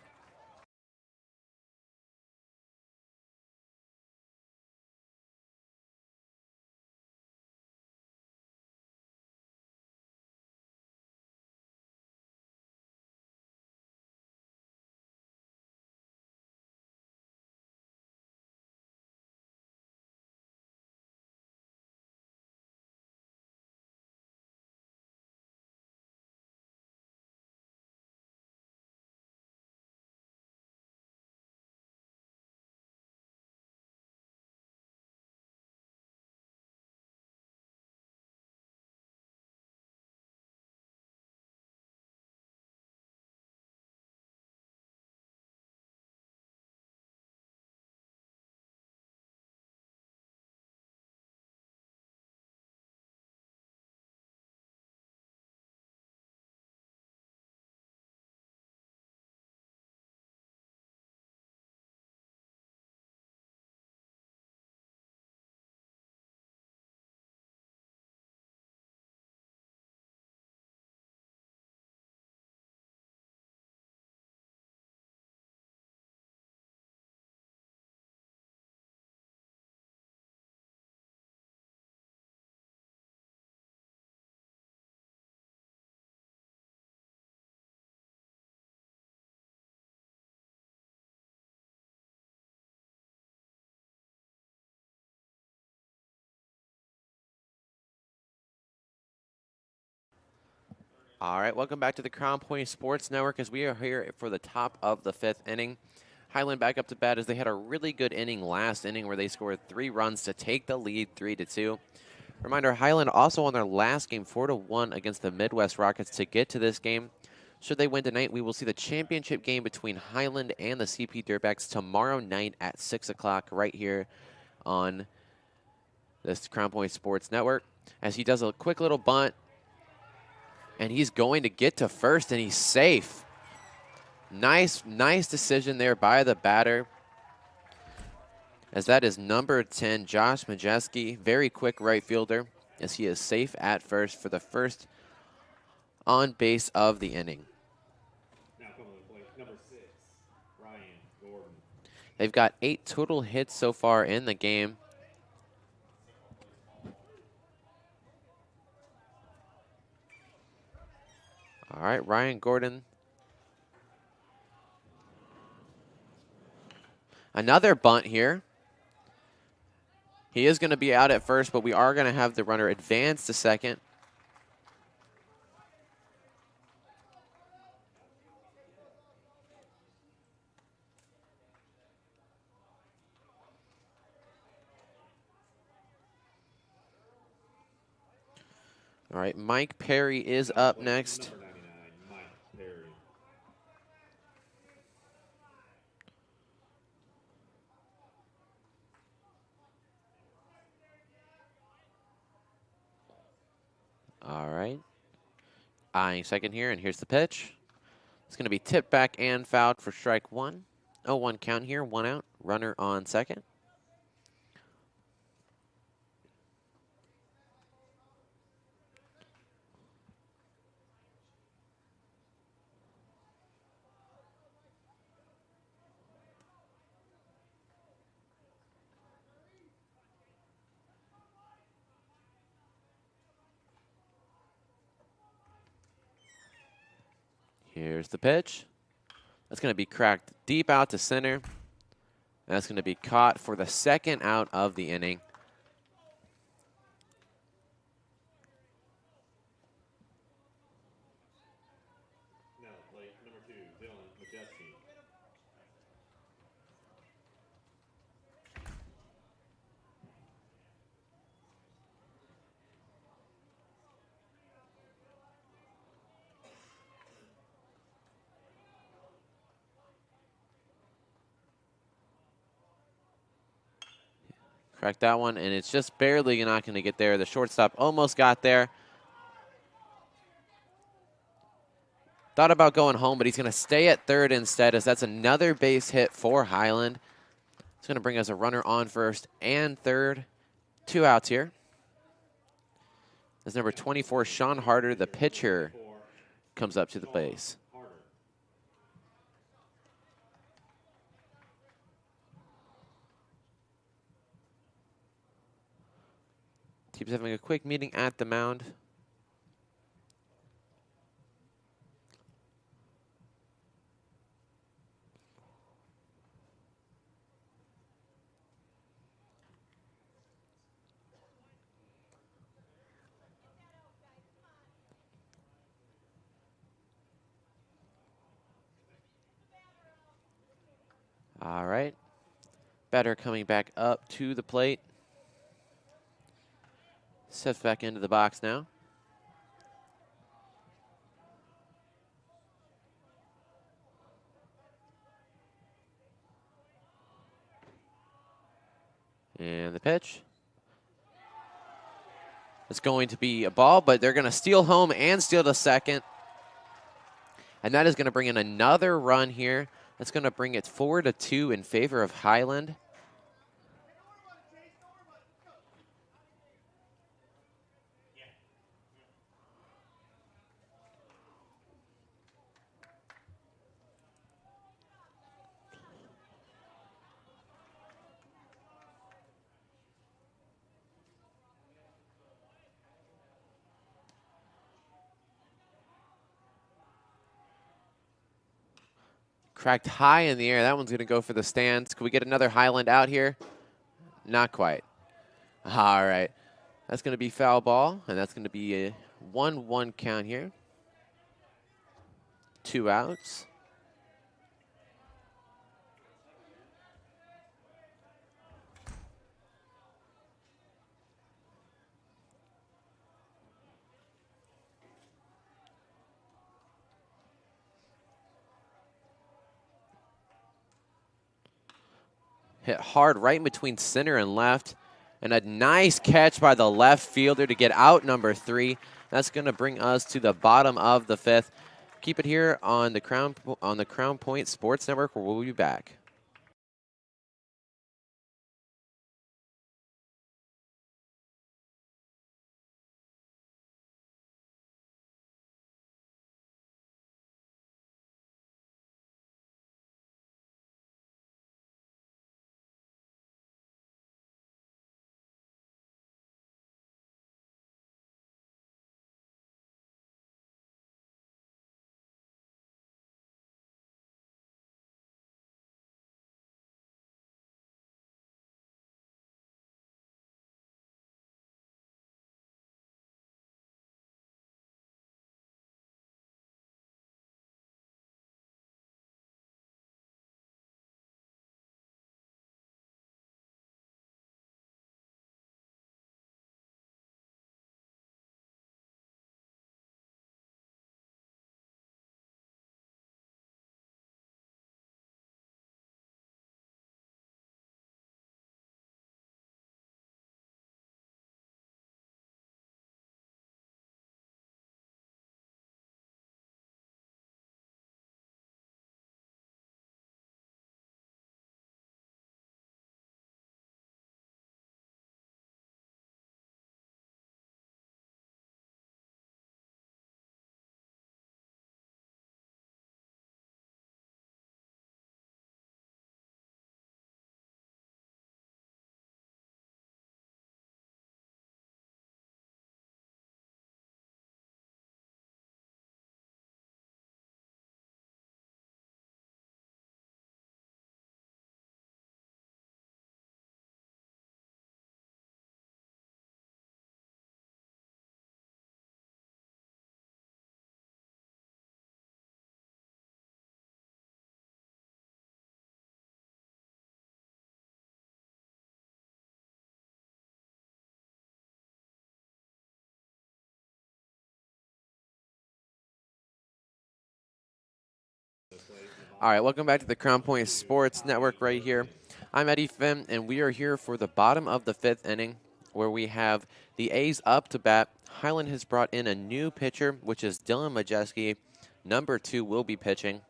All right, welcome back to the Crown Point Sports Network as we are here for the top of the fifth inning. Highland back up to bat as they had a really good inning last inning where they scored 3 runs to take the lead 3-2. Reminder, Highland also won their last game 4-1 against the Midwest Rockets to get to this game. Should they win tonight, we will see the championship game between Highland and the CP Dirtbacks tomorrow night at 6 o'clock right here on this Crown Point Sports Network. As he does a quick little bunt, and he's going to get to first, and he's safe. Nice decision there by the batter. As that is number 10, Josh Majeski, very quick right fielder, as he is safe at first for the first on base of the inning. Now coming to play, number 6, Ryan Gordon. They've got 8 total hits so far in the game. All right, Ryan Gordon. Another bunt here. He is going to be out at first, but we are going to have the runner advance to second. All right, Mike Perry is up next. Number 99, Mike Perry. All right. Eyeing second here, and here's the pitch. It's going to be tipped back and fouled for strike one. 0-1 count here, 1 out. Runner on second. Here's the pitch. That's going to be cracked deep out to center. That's going to be caught for the second out of the inning. Now play number 2, Dylan Majeski. Cracked that one, and it's just barely not going to get there. The shortstop almost got there. Thought about going home, but he's going to stay at third instead, as that's another base hit for Highland. It's going to bring us a runner on first and third. 2 outs here. As number 24, Sean Harder, the pitcher, comes up to the base. Team's having a quick meeting at the mound. All right. Batter coming back up to the plate. Steps back into the box now. And the pitch. It's going to be a ball, but they're going to steal home and steal to second. And that is going to bring in another run here. That's going to bring it 4-2 in favor of Highland. Cracked high in the air. That one's going to go for the stands. Can we get another Highland out here? Not quite. All right. That's going to be foul ball, and that's going to be a 1-1 count here. 2 outs. Hit hard right in between center and left. And a nice catch by the left fielder to get out number 3. That's going to bring us to the bottom of the 5th. Keep it here on the Crown Point Sports Network, where we'll be back. All right, welcome back to the Crown Point Sports Network right here I'm Eddie Finn, and we are here for the bottom of the 5th inning, where we have the A's up to bat. Highland has brought in a new pitcher, which is Dylan Majeski. Number 2 will be pitching.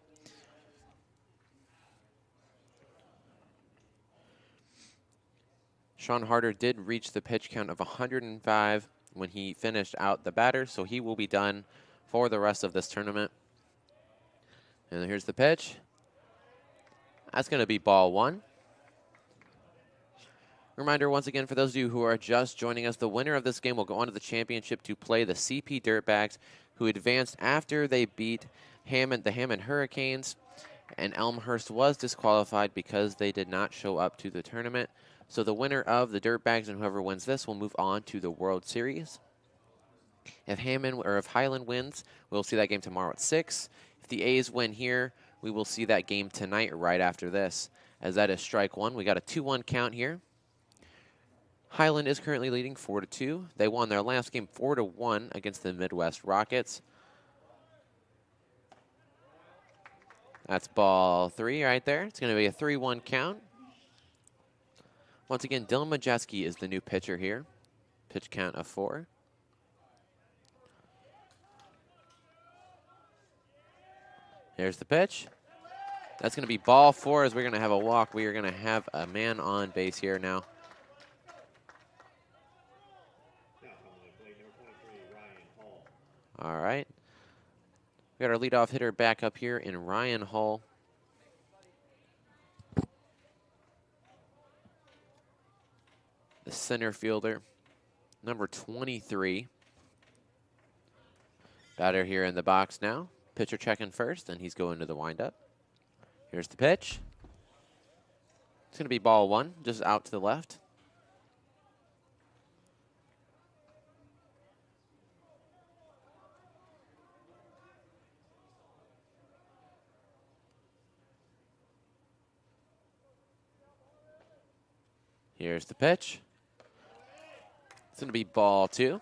Sean Harder did reach the pitch count of 105 when he finished out the batter, so he will be done for the rest of this tournament. And here's the pitch. That's going to be ball 1. Reminder once again for those of you who are just joining us, the winner of this game will go on to the championship to play the CP Dirtbags, who advanced after they beat the Hammond Hurricanes, and Elmhurst was disqualified because they did not show up to the tournament. So the winner of the Dirtbags and whoever wins this will move on to the World Series. If Highland wins, we'll see that game tomorrow at 6. If the A's win here, we will see that game tonight right after this. As that is strike 1, we got a 2-1 count here. Highland is currently leading 4-2. They won their last game 4-1 against the Midwest Rockets. That's ball 3 right there. It's going to be a 3-1 count. Once again, Dylan Majeski is the new pitcher here. Pitch count of 4. Here's the pitch. That's going to be ball 4 as we're going to have a walk. We are going to have a man on base here now. All right. We got our leadoff hitter back up here in Ryan Hull. The center fielder, number 23. Batter here in the box now. Pitcher checking first, and he's going to the windup. Here's the pitch. It's going to be ball 1, just out to the left. Here's the pitch. It's going to be ball 2.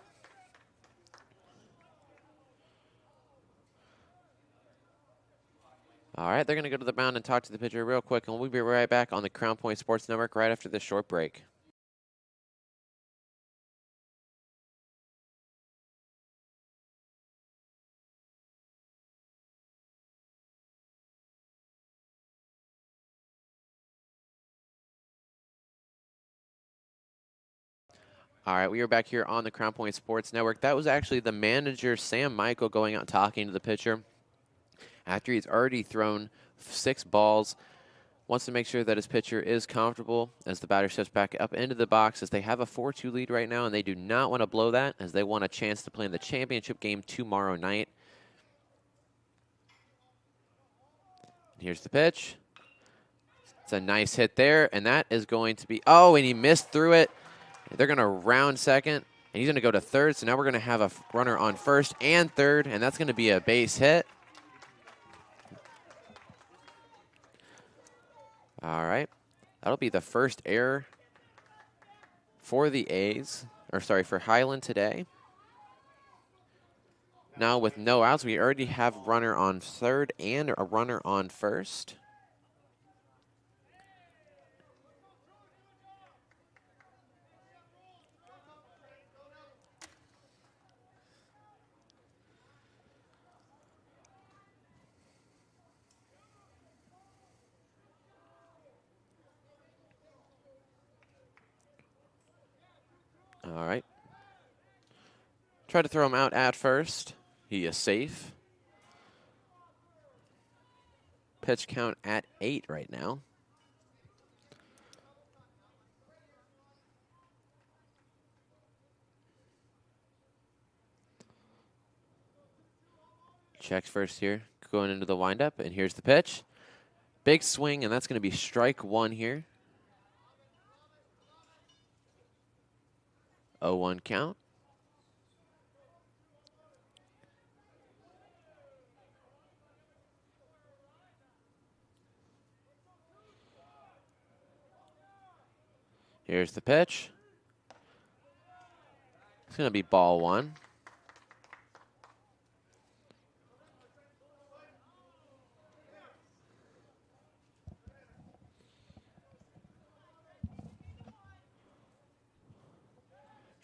All right, they're going to go to the mound and talk to the pitcher real quick, and we'll be right back on the Crown Point Sports Network right after this short break. All right, we are back here on the Crown Point Sports Network. That was actually the manager, Sam Michael, going out and talking to the pitcher after he's already thrown 6 balls. Wants to make sure that his pitcher is comfortable as the batter steps back up into the box, as they have a 4-2 lead right now, and they do not want to blow that, as they want a chance to play in the championship game tomorrow night. Here's the pitch. It's a nice hit there, and that is going to be, oh, and he missed through it. They're going to round second, and he's going to go to third. So now we're going to have a runner on first and third, and that's going to be a base hit. All right. That'll be the first error for the A's, for Highland today. Now with no outs, we already have a runner on third and a runner on first. All right. Try to throw him out at first. He is safe. Pitch count at 8 right now. Checks first here, going into the windup, and here's the pitch. Big swing, and that's going to be strike 1 here. 0-1 count. Here's the pitch. It's going to be ball 1.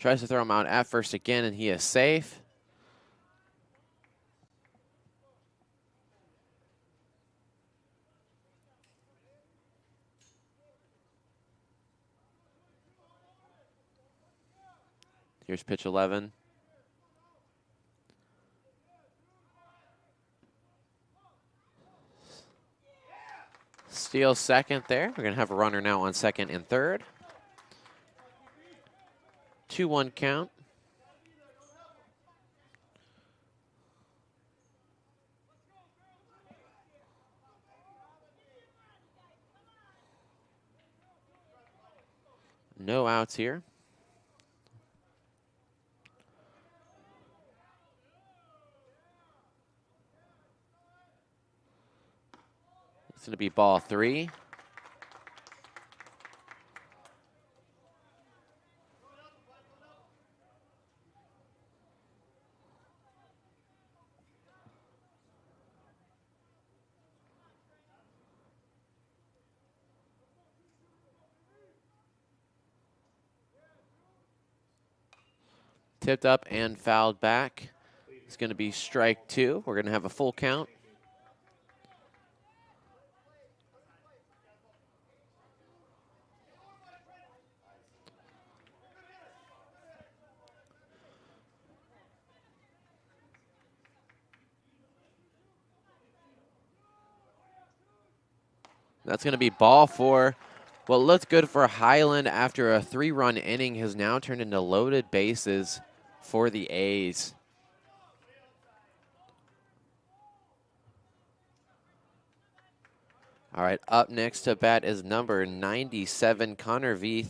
Tries to throw him out at first again, and he is safe. Here's pitch 11. Steals second there. We're going to have a runner now on second and third. 2-1 count. No outs here. It's going to be ball 3. Tipped up and fouled back. It's going to be strike 2. We're going to have a full count. That's going to be ball 4. What looked good for Highland after a 3-run inning has now turned into loaded bases for the A's. All right, up next to bat is number 97, Carter Veith.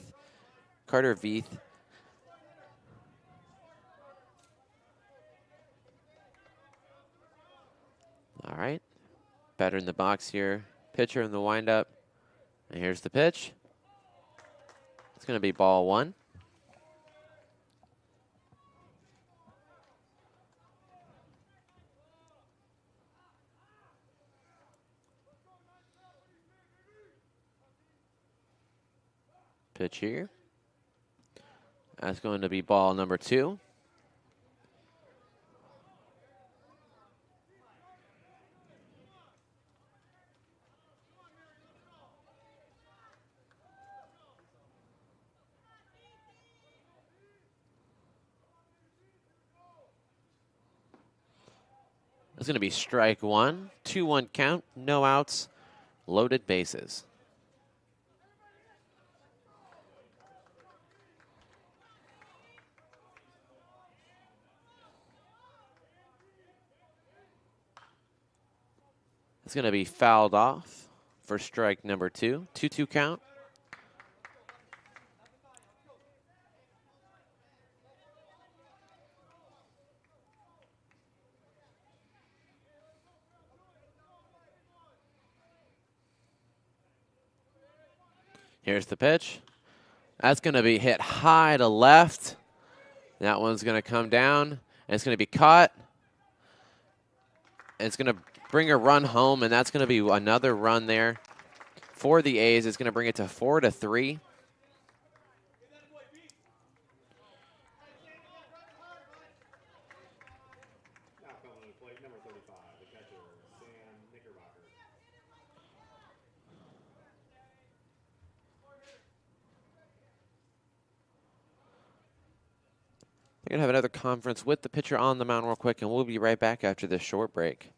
All right, batter in the box here, pitcher in the windup, and here's the pitch. It's going to be ball 1. Pitch here. That's going to be ball number 2. It's going to be strike 1. 2-1 count, no outs, loaded bases. It's going to be fouled off for strike number 2. 2-2 count. Here's the pitch. That's going to be hit high to left. That one's going to come down, and it's going to be caught. And it's going to bring a run home, and that's going to be another run there for the A's. It's going to bring it to 4-3. We're going to have another conference with the pitcher on the mound real quick, and we'll be right back after this short break.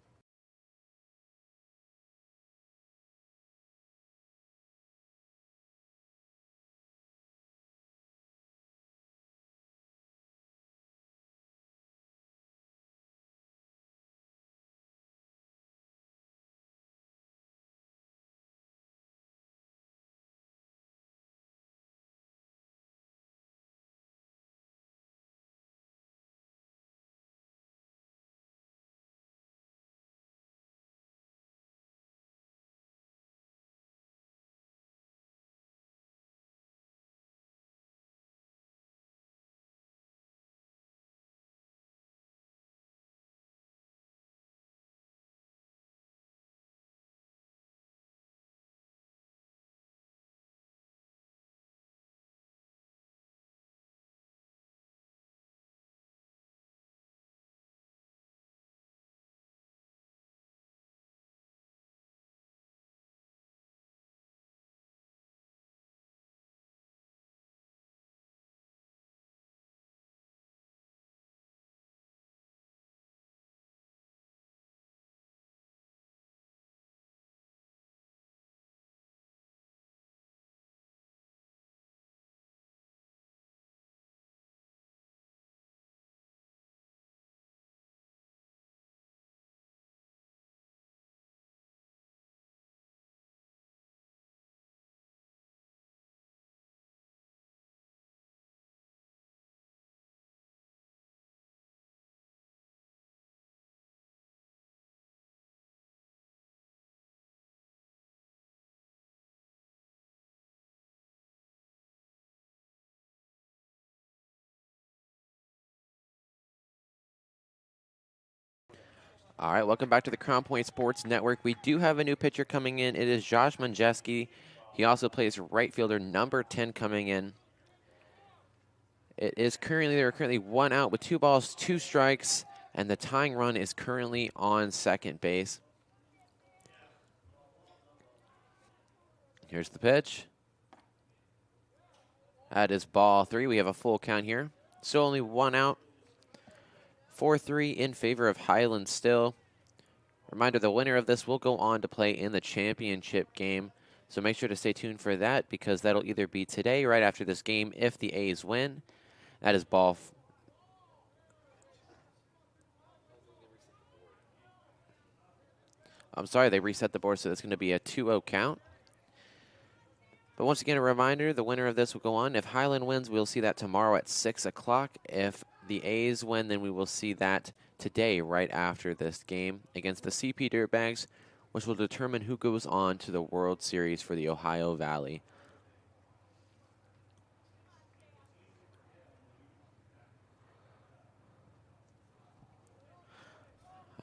All right, welcome back to the Crown Point Sports Network. We do have a new pitcher coming in. It is Josh Manjeski. He also plays right fielder number 10 coming in. There are currently 1 out with 2 balls, 2 strikes, and the tying run is currently on second base. Here's the pitch. That is ball 3. We have a full count here. Still only 1 out. 4-3 in favor of Highland still. Reminder, the winner of this will go on to play in the championship game. So make sure to stay tuned for that, because that'll either be today, right after this game, if the A's win. That is ball. I'm sorry, they reset the board, so it's going to be a 2-0 count. But once again, a reminder, the winner of this will go on. If Highland wins, we'll see that tomorrow at 6 o'clock. If the A's win, then we will see that today, right after this game, against the CP Dirtbags, which will determine who goes on to the World Series for the Ohio Valley.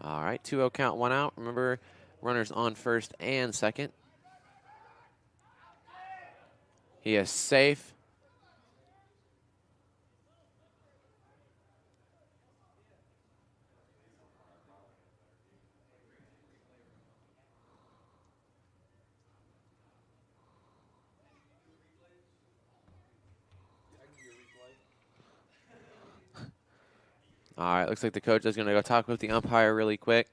All right, 2-0 count, 1 out. Remember, runners on first and second. He is safe. All right, looks like the coach is going to go talk with the umpire really quick.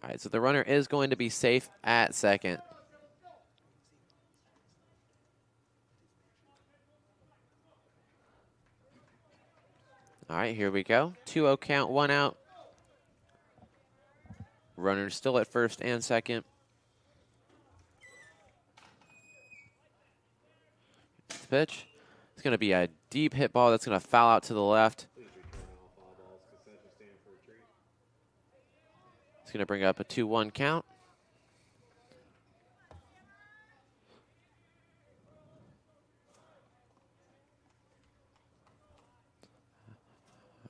All right, so the runner is going to be safe at second. All right, here we go. 2-0 count, 1 out. Runner still at first and second. Pitch. It's going to be a deep hit ball that's going to foul out to the left. It's going to bring up a 2-1 count.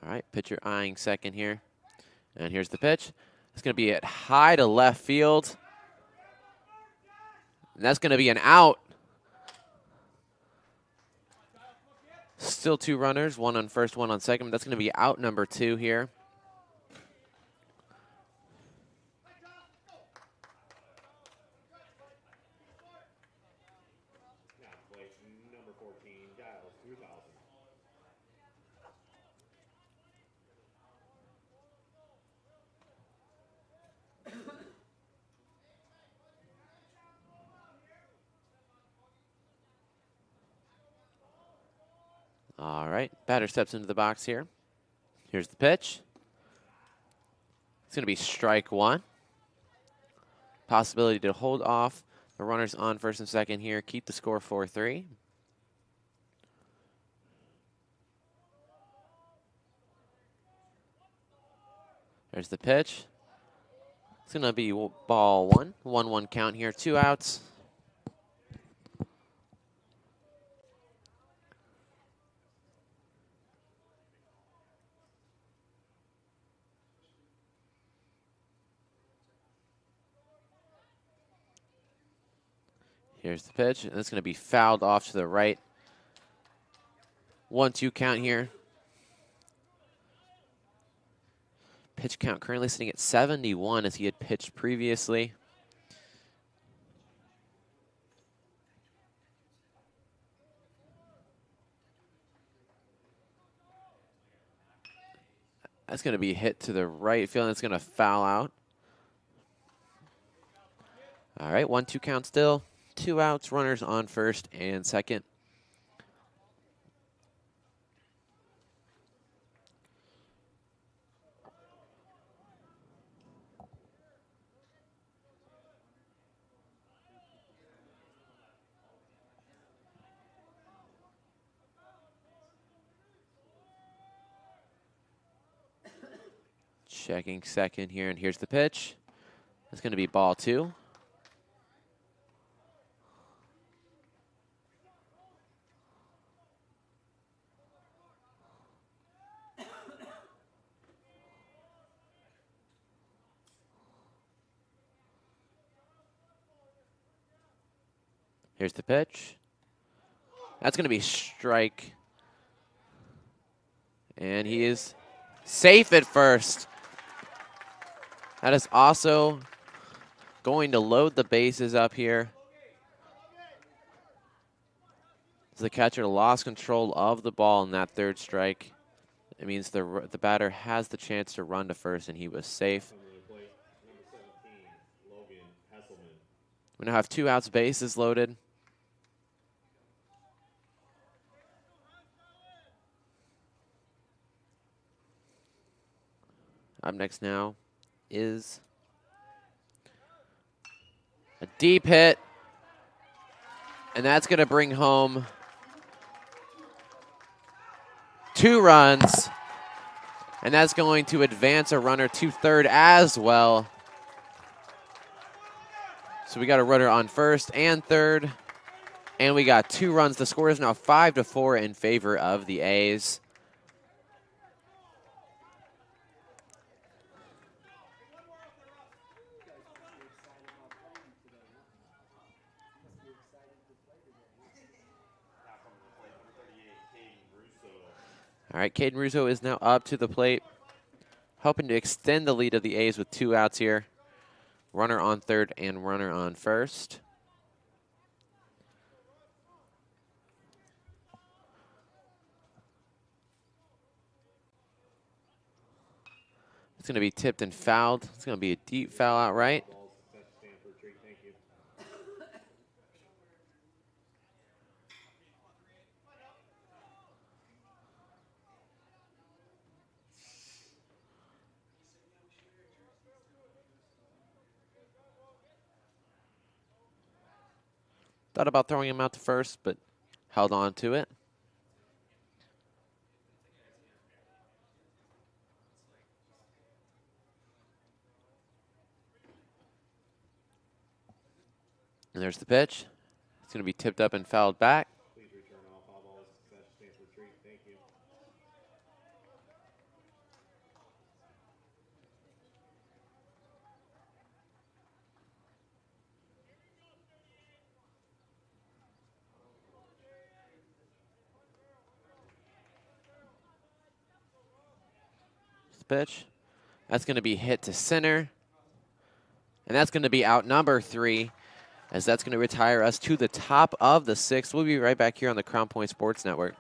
All right, pitcher eyeing second here. And here's the pitch. It's going to be at high to left field. And that's going to be an out. Still 2 runners, 1 on first, 1 on second. That's going to be out number 2 here. All right, batter steps into the box here. Here's the pitch. It's going to be strike 1. Possibility to hold off the runners on first and second here, keep the score 4-3. There's the pitch. It's going to be ball 1. 1-1 count here, 2 outs. Here's the pitch, and it's going to be fouled off to the right. 1-2 count here. Pitch count currently sitting at 71 as he had pitched previously. That's going to be hit to the right field, and it's going to foul out. All right, 1-2 count still. 2 outs, runners on first and second. Checking second here, and here's the pitch. That's going to be ball 2. Here's the pitch. That's going to be strike. And he is safe at first. That is also going to load the bases up here. The catcher lost control of the ball in that third strike. It means the batter has the chance to run to first, and he was safe. We now have 2 outs, bases loaded. Up next now is a deep hit, and that's going to bring home 2 runs, and that's going to advance a runner to third as well. So we got a runner on first and third, and we got 2 runs. The score is now 5-4 in favor of the A's. All right, Caden Russo is now up to the plate, hoping to extend the lead of the A's with 2 outs here. Runner on third and runner on first. It's going to be tipped and fouled. It's going to be a deep foul out right. Thought about throwing him out to first, but held on to it. And there's the pitch. It's going to be tipped up and fouled back. Please return all foul balls. Success stands retreat. Thank you. This pitch. That's going to be hit to center. And that's going to be out number 3, as that's going to retire us to the top of the 6th. We'll be right back here on the Crown Point Sports Network.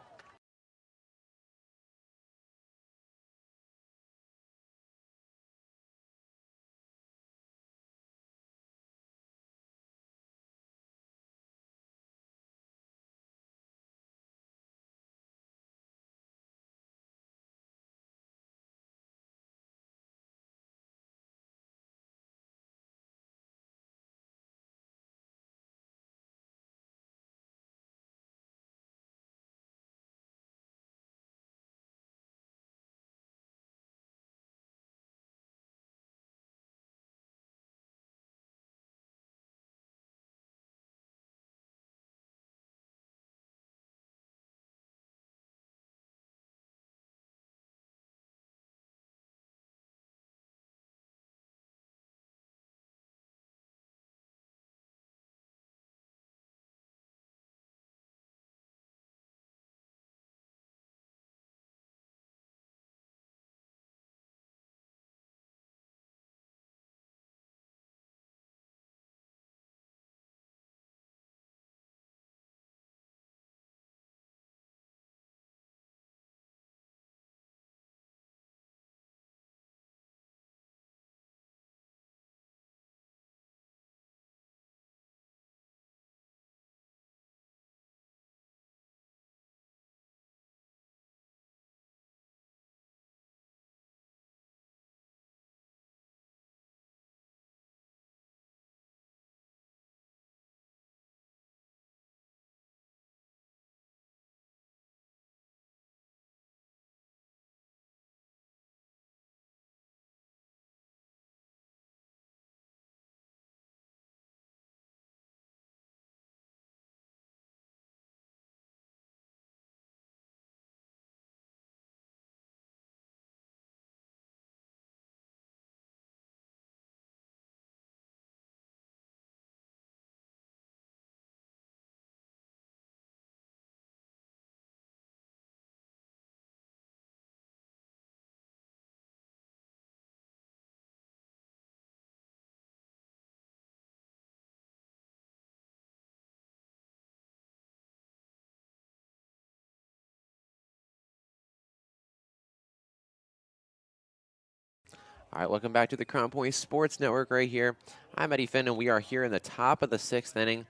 All right, welcome back to the Crown Point Sports Network right here. I'm Eddie Finn, and we are here in the top of the 6th inning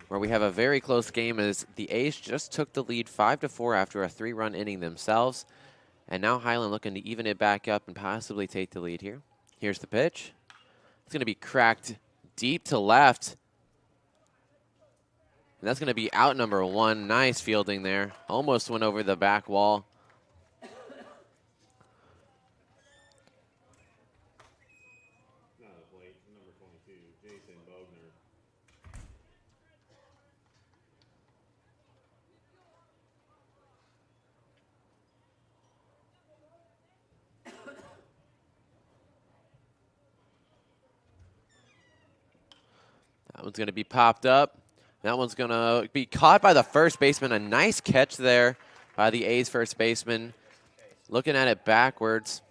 where we have a very close game as the A's just took the lead 5-4 after a 3-run inning themselves. And now Highland looking to even it back up and possibly take the lead here. Here's the pitch. It's going to be cracked deep to left. And that's going to be out number 1. Nice fielding there. Almost went over the back wall. That one's going to be popped up. That one's going to be caught by the first baseman. A nice catch there by the A's first baseman. Looking at it backwards.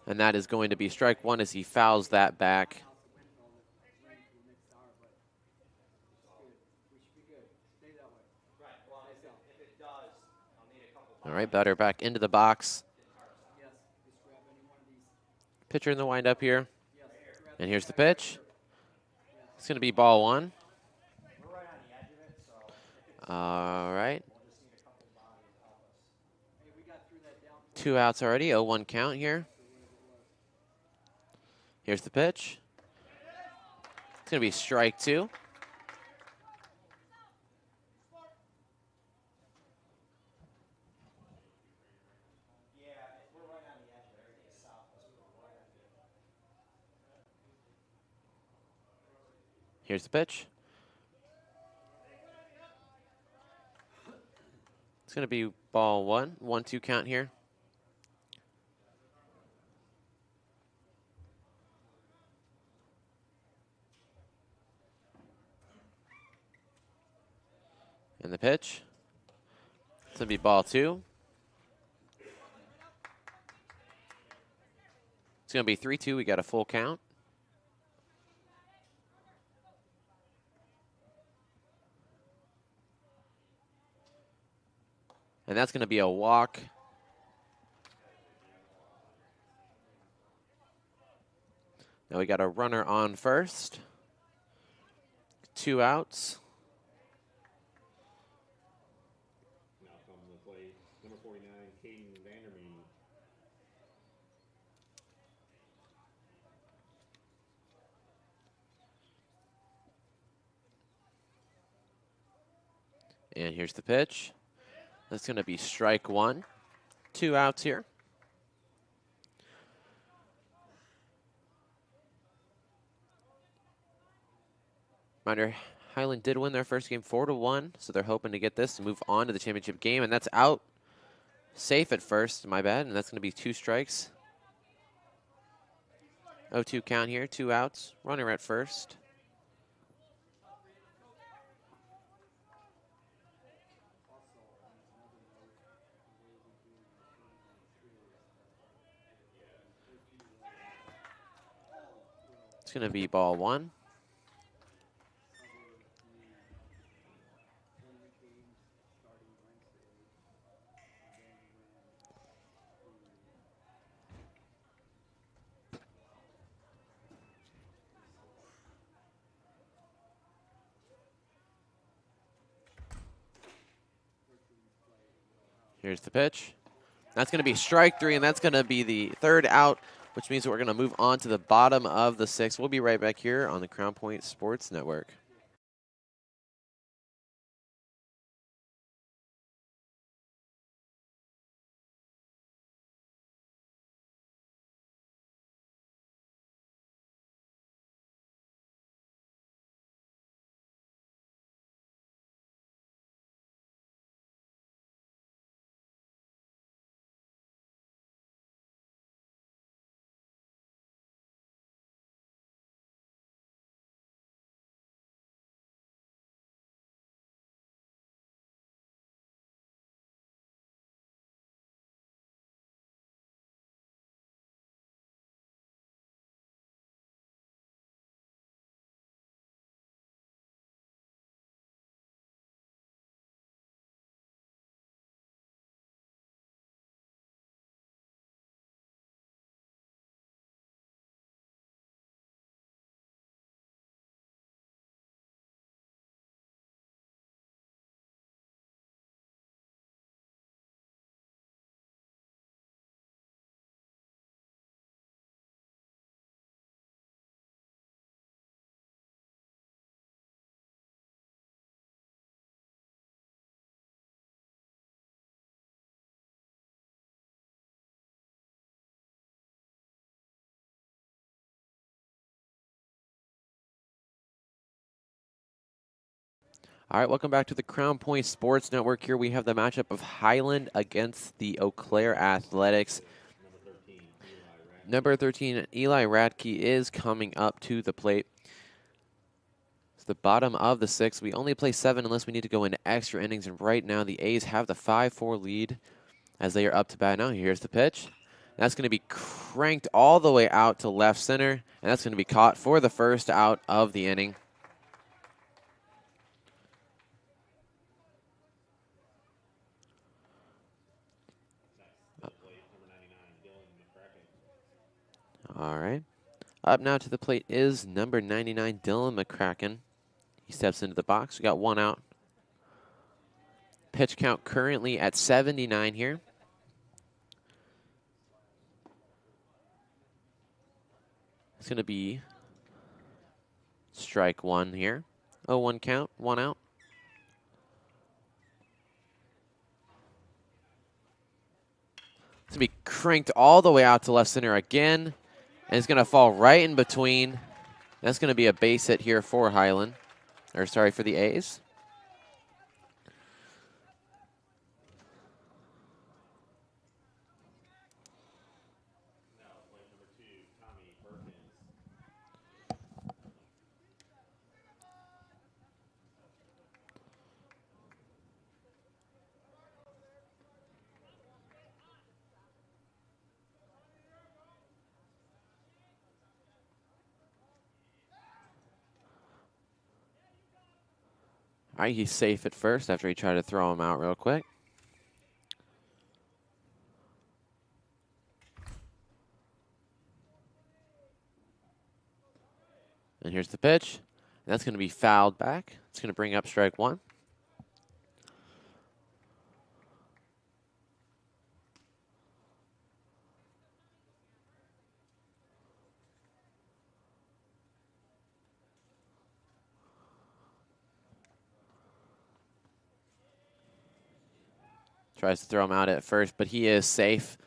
And that is going to be strike 1 as he fouls that back. All right, batter back into the box. Pitcher in the windup here. And here's the pitch. It's going to be ball 1. All right. 2 outs already, 0-1 count here. Here's the pitch. It's going to be strike 2. Here's the pitch. It's going to be ball 1, 1-2 count here. And the pitch. It's going to be ball 2. It's going to be 3-2. We got a full count. And that's going to be a walk. Now we got a runner on first. 2 outs. Now come to the plate, number 49, Caden Vandermean. And here's the pitch. That's going to be strike 1. 2 outs here. Reminder, Highland did win their first game 4-1, so they're hoping to get this to move on to the championship game, and that's out. Safe at first, my bad, and that's going to be 2 strikes. 0-2 count here, 2 outs. Runner at first. It's going to be ball 1. Here's the pitch. That's going to be strike 3, and that's going to be the 3rd out, which means we're going to move on to the bottom of the 6th. We'll be right back here on the Crown Point Sports Network. All right, welcome back to the Crown Point Sports Network. Here we have the matchup of Highland against the Eau Claire Athletics. Number 13, Eli Radke is coming up to the plate. It's the bottom of the sixth. We only play 7 unless we need to go into extra innings, and right now the A's have the 5-4 lead as they are up to bat now. Here's the pitch. That's going to be cranked all the way out to left center, and that's going to be caught for the first out of the inning. All right. Up now to the plate is number 99, Dylan McCracken. He steps into the box. We got 1 out. Pitch count currently at 79 here. It's going to be strike 1 here. 0-1 count, 1 out. It's going to be cranked all the way out to left center again. And it's going to fall right in between. That's going to be a base hit here for Highland. Or sorry, for the A's. All right, he's safe at first after he tried to throw him out real quick. And here's the pitch. And that's going to be fouled back. It's going to bring up strike 1. Tries to throw him out at first, but he is safe.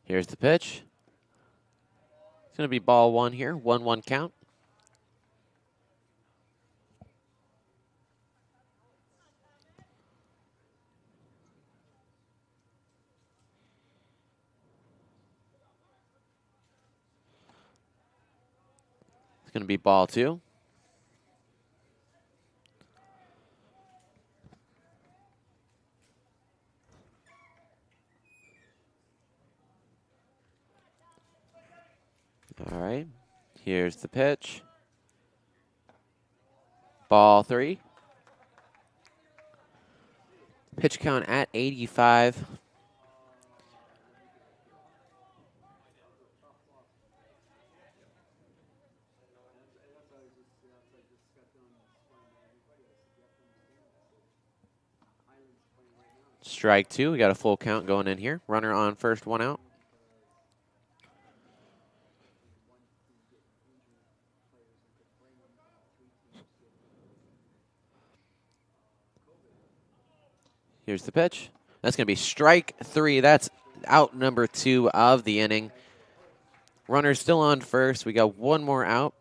Here's the pitch. It's going to be ball 1 here, 1-1 count. It's going to be ball 2. All right, here's the pitch. Ball 3. Pitch count at 85. Strike 2. We got a full count going in here. Runner on first, 1 out. Here's the pitch. That's going to be strike 3. That's out number 2 of the inning. Runner's still on first. We got 1 more out.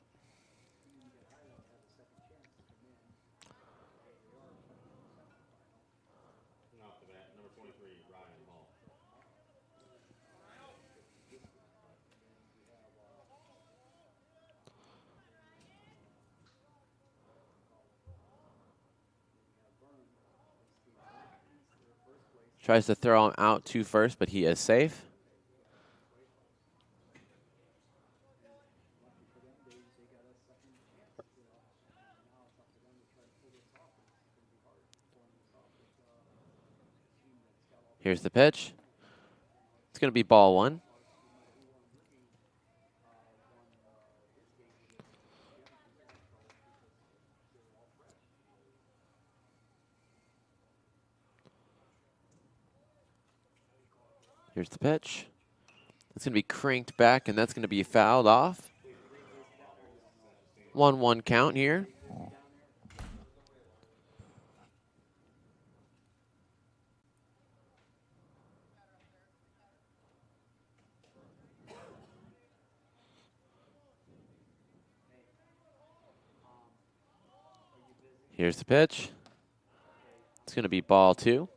Tries to throw him out to first, but he is safe. Here's the pitch. It's going to be ball 1. Here's the pitch. It's going to be cranked back, and that's going to be fouled off. 1-1 count here. Here's the pitch. It's going to be ball 2.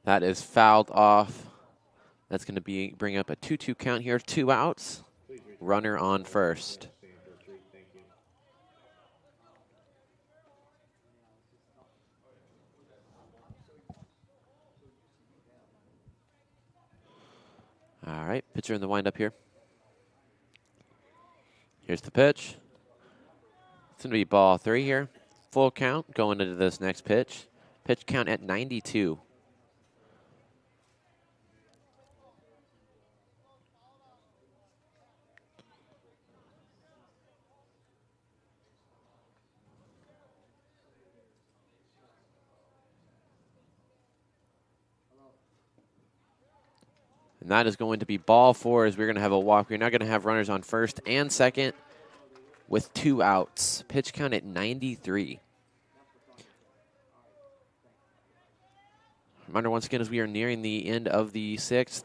That is fouled off. That's going to bring up a 2-2 count here. 2 outs. Runner on first. All right, pitcher in the windup here. Here's the pitch. It's going to be ball 3 here. Full count going into this next pitch. Pitch count at 92. And that is going to be ball 4 as we're going to have a walk. We're now going to have runners on first and second with 2 outs. Pitch count at 93. Reminder once again as we are nearing the end of the 6th,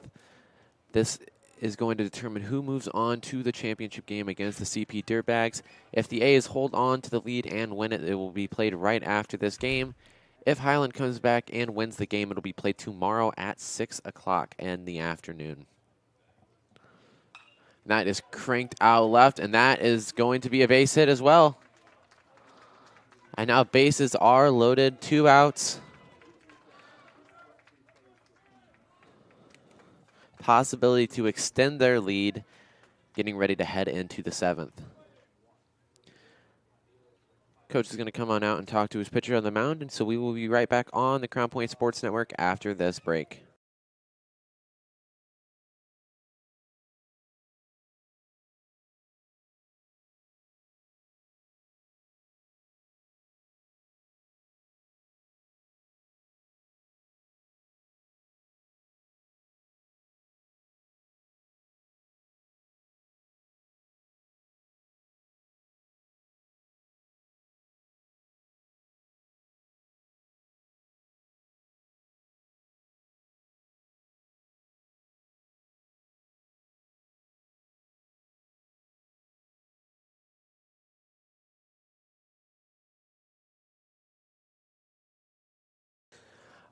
this is going to determine who moves on to the championship game against the CP Dirtbags. If the A's hold on to the lead and win it, it will be played right after this game. If Highland comes back and wins the game, it'll be played tomorrow at 6 o'clock in the afternoon. That is cranked out left, and that is going to be a base hit as well. And now bases are loaded, 2 outs. Possibility to extend their lead, getting ready to head into the 7th. Coach is going to come on out and talk to his pitcher on the mound, and so we will be right back on the Crown Point Sports Network after this break.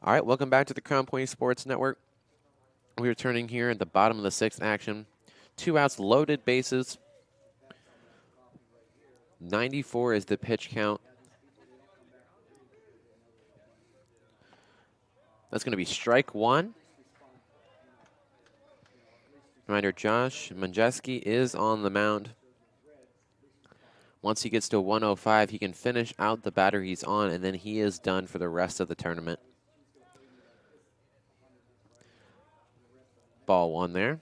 All right, welcome back to the Crown Point Sports Network. We are turning here at the bottom of the 6th action. 2 outs, loaded bases. 94 is the pitch count. That's going to be strike 1. Reminder, Josh Manjeski is on the mound. Once he gets to 105, he can finish out the batter he's on, and then he is done for the rest of the tournament. Ball 1 there.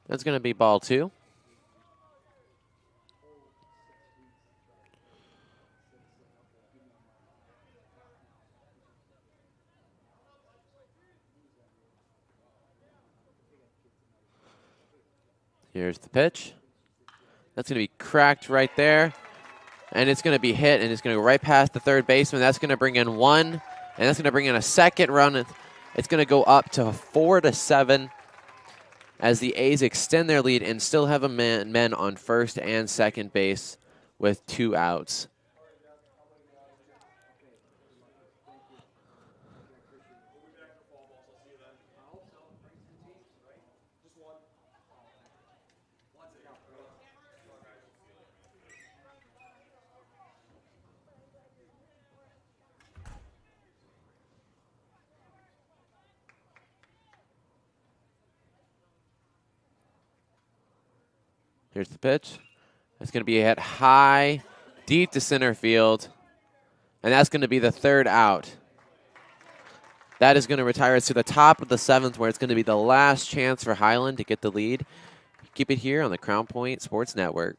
That's going to be ball 2. Here's the pitch. That's going to be cracked right there. And it's going to be hit, and it's going to go right past the third baseman. That's going to bring in 1, and that's going to bring in a second run. It's going to go up to 4-7 as the A's extend their lead and still have men on first and second base with 2 outs. Here's the pitch. It's going to be hit high, deep to center field. And that's going to be the 3rd out. That is going to retire us to the top of the 7th, where it's going to be the last chance for Highland to get the lead. Keep it here on the Crown Point Sports Network.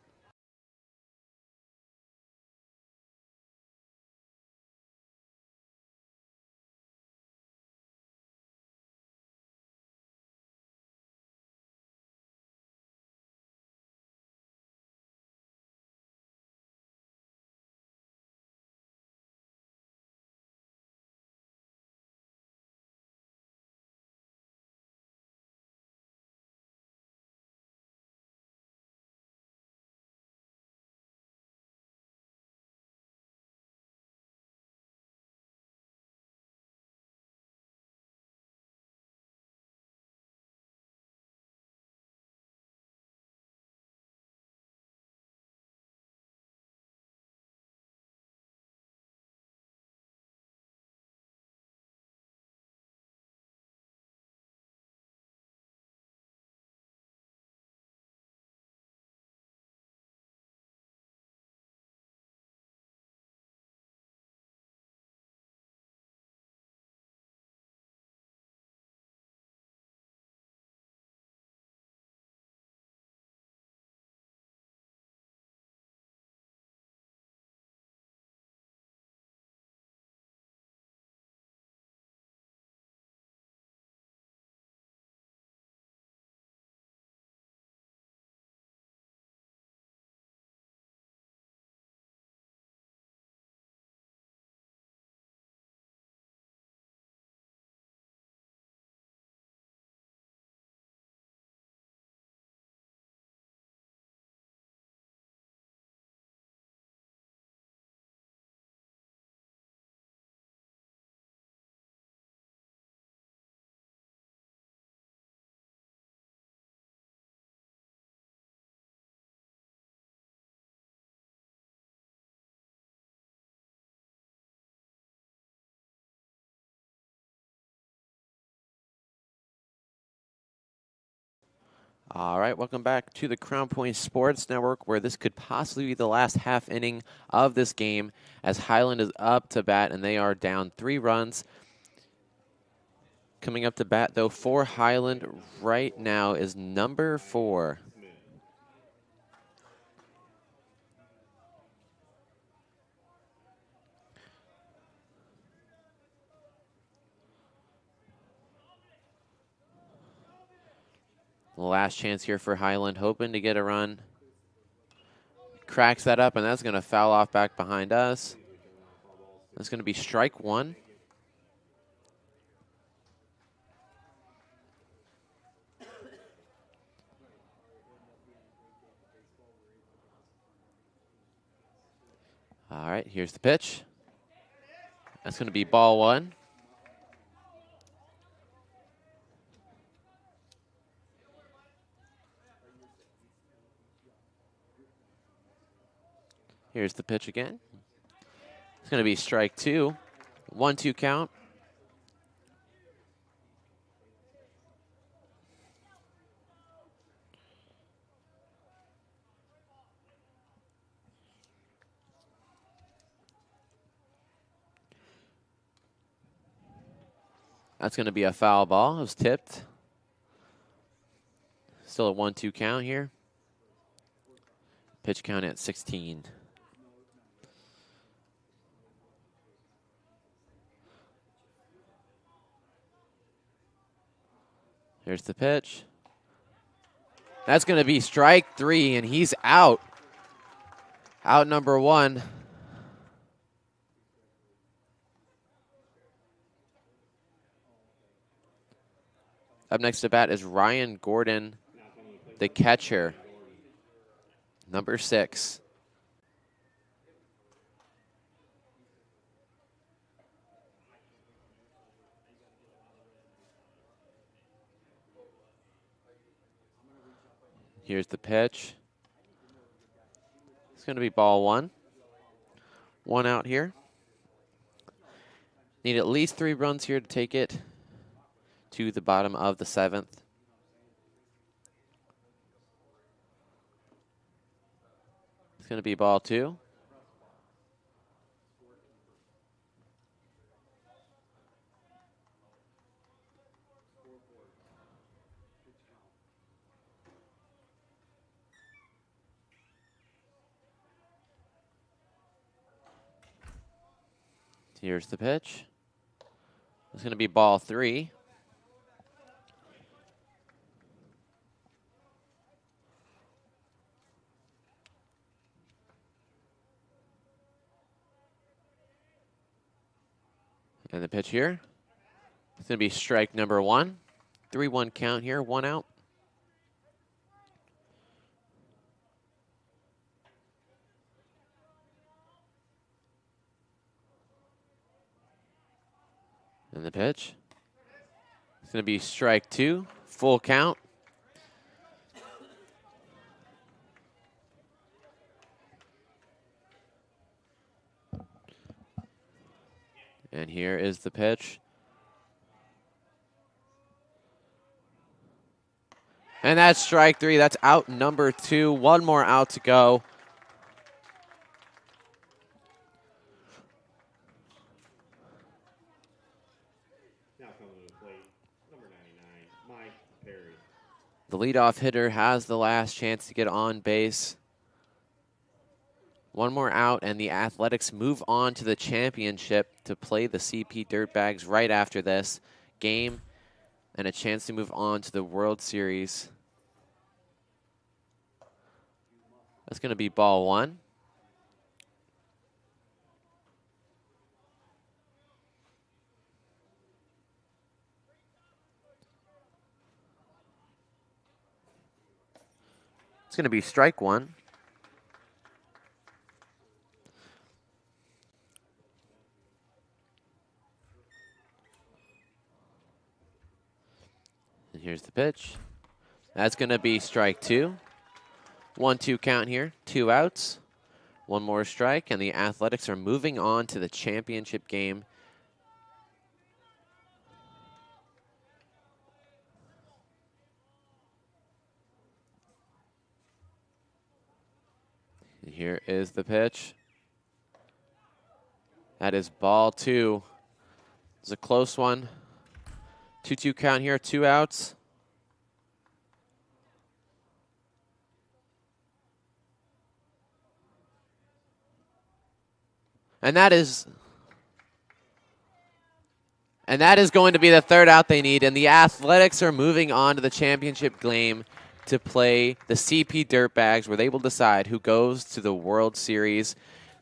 All right, welcome back to the Crown Point Sports Network, where this could possibly be the last half inning of this game as Highland is up to bat and they are down 3 runs. Coming up to bat, though, for Highland right now is number 4. Last chance here for Highland, hoping to get a run. Cracks that up, and that's going to foul off back behind us. That's going to be strike 1. All right, here's the pitch. That's going to be ball 1. Here's the pitch again. It's going to be strike 2. 1-2 count. That's going to be a foul ball. It was tipped. Still a 1-2 count here. Pitch count at 16. Here's the pitch. That's going to be strike 3, and he's out. Out number 1. Up next to bat is Ryan Gordon, the catcher, number 6. Here's the pitch. It's going to be ball 1. 1 out here. Need at least 3 runs here to take it to the bottom of the 7th. It's going to be ball 2. Here's the pitch. It's going to be ball 3. And the pitch here. It's going to be strike number 1. 3-1 count here, 1 out. And the pitch. It's going to be strike 2, full count. And here is the pitch. And that's strike 3. That's out number 2. 1 more out to go. Now coming to the plate, number 99, Mike Perry. The leadoff hitter has the last chance to get on base. 1 more out, and the Athletics move on to the championship to play the CP Dirtbags right after this game, and a chance to move on to the World Series. That's going to be ball 1. It's going to be strike 1. And here's the pitch. That's going to be strike 2. 1-2 count here, 2 outs. 1 more strike, and the Athletics are moving on to the championship game. Here is the pitch. That is ball 2. It's a close one. 2-2 count here, 2 outs. And that is going to be the 3rd out they need. And the Athletics are moving on to the championship game to play the CP Dirtbags, where they will decide who goes to the World Series.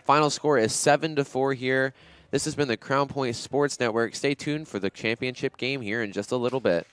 Final score is 7-4 here. This has been the Crown Point Sports Network. Stay tuned for the championship game here in just a little bit.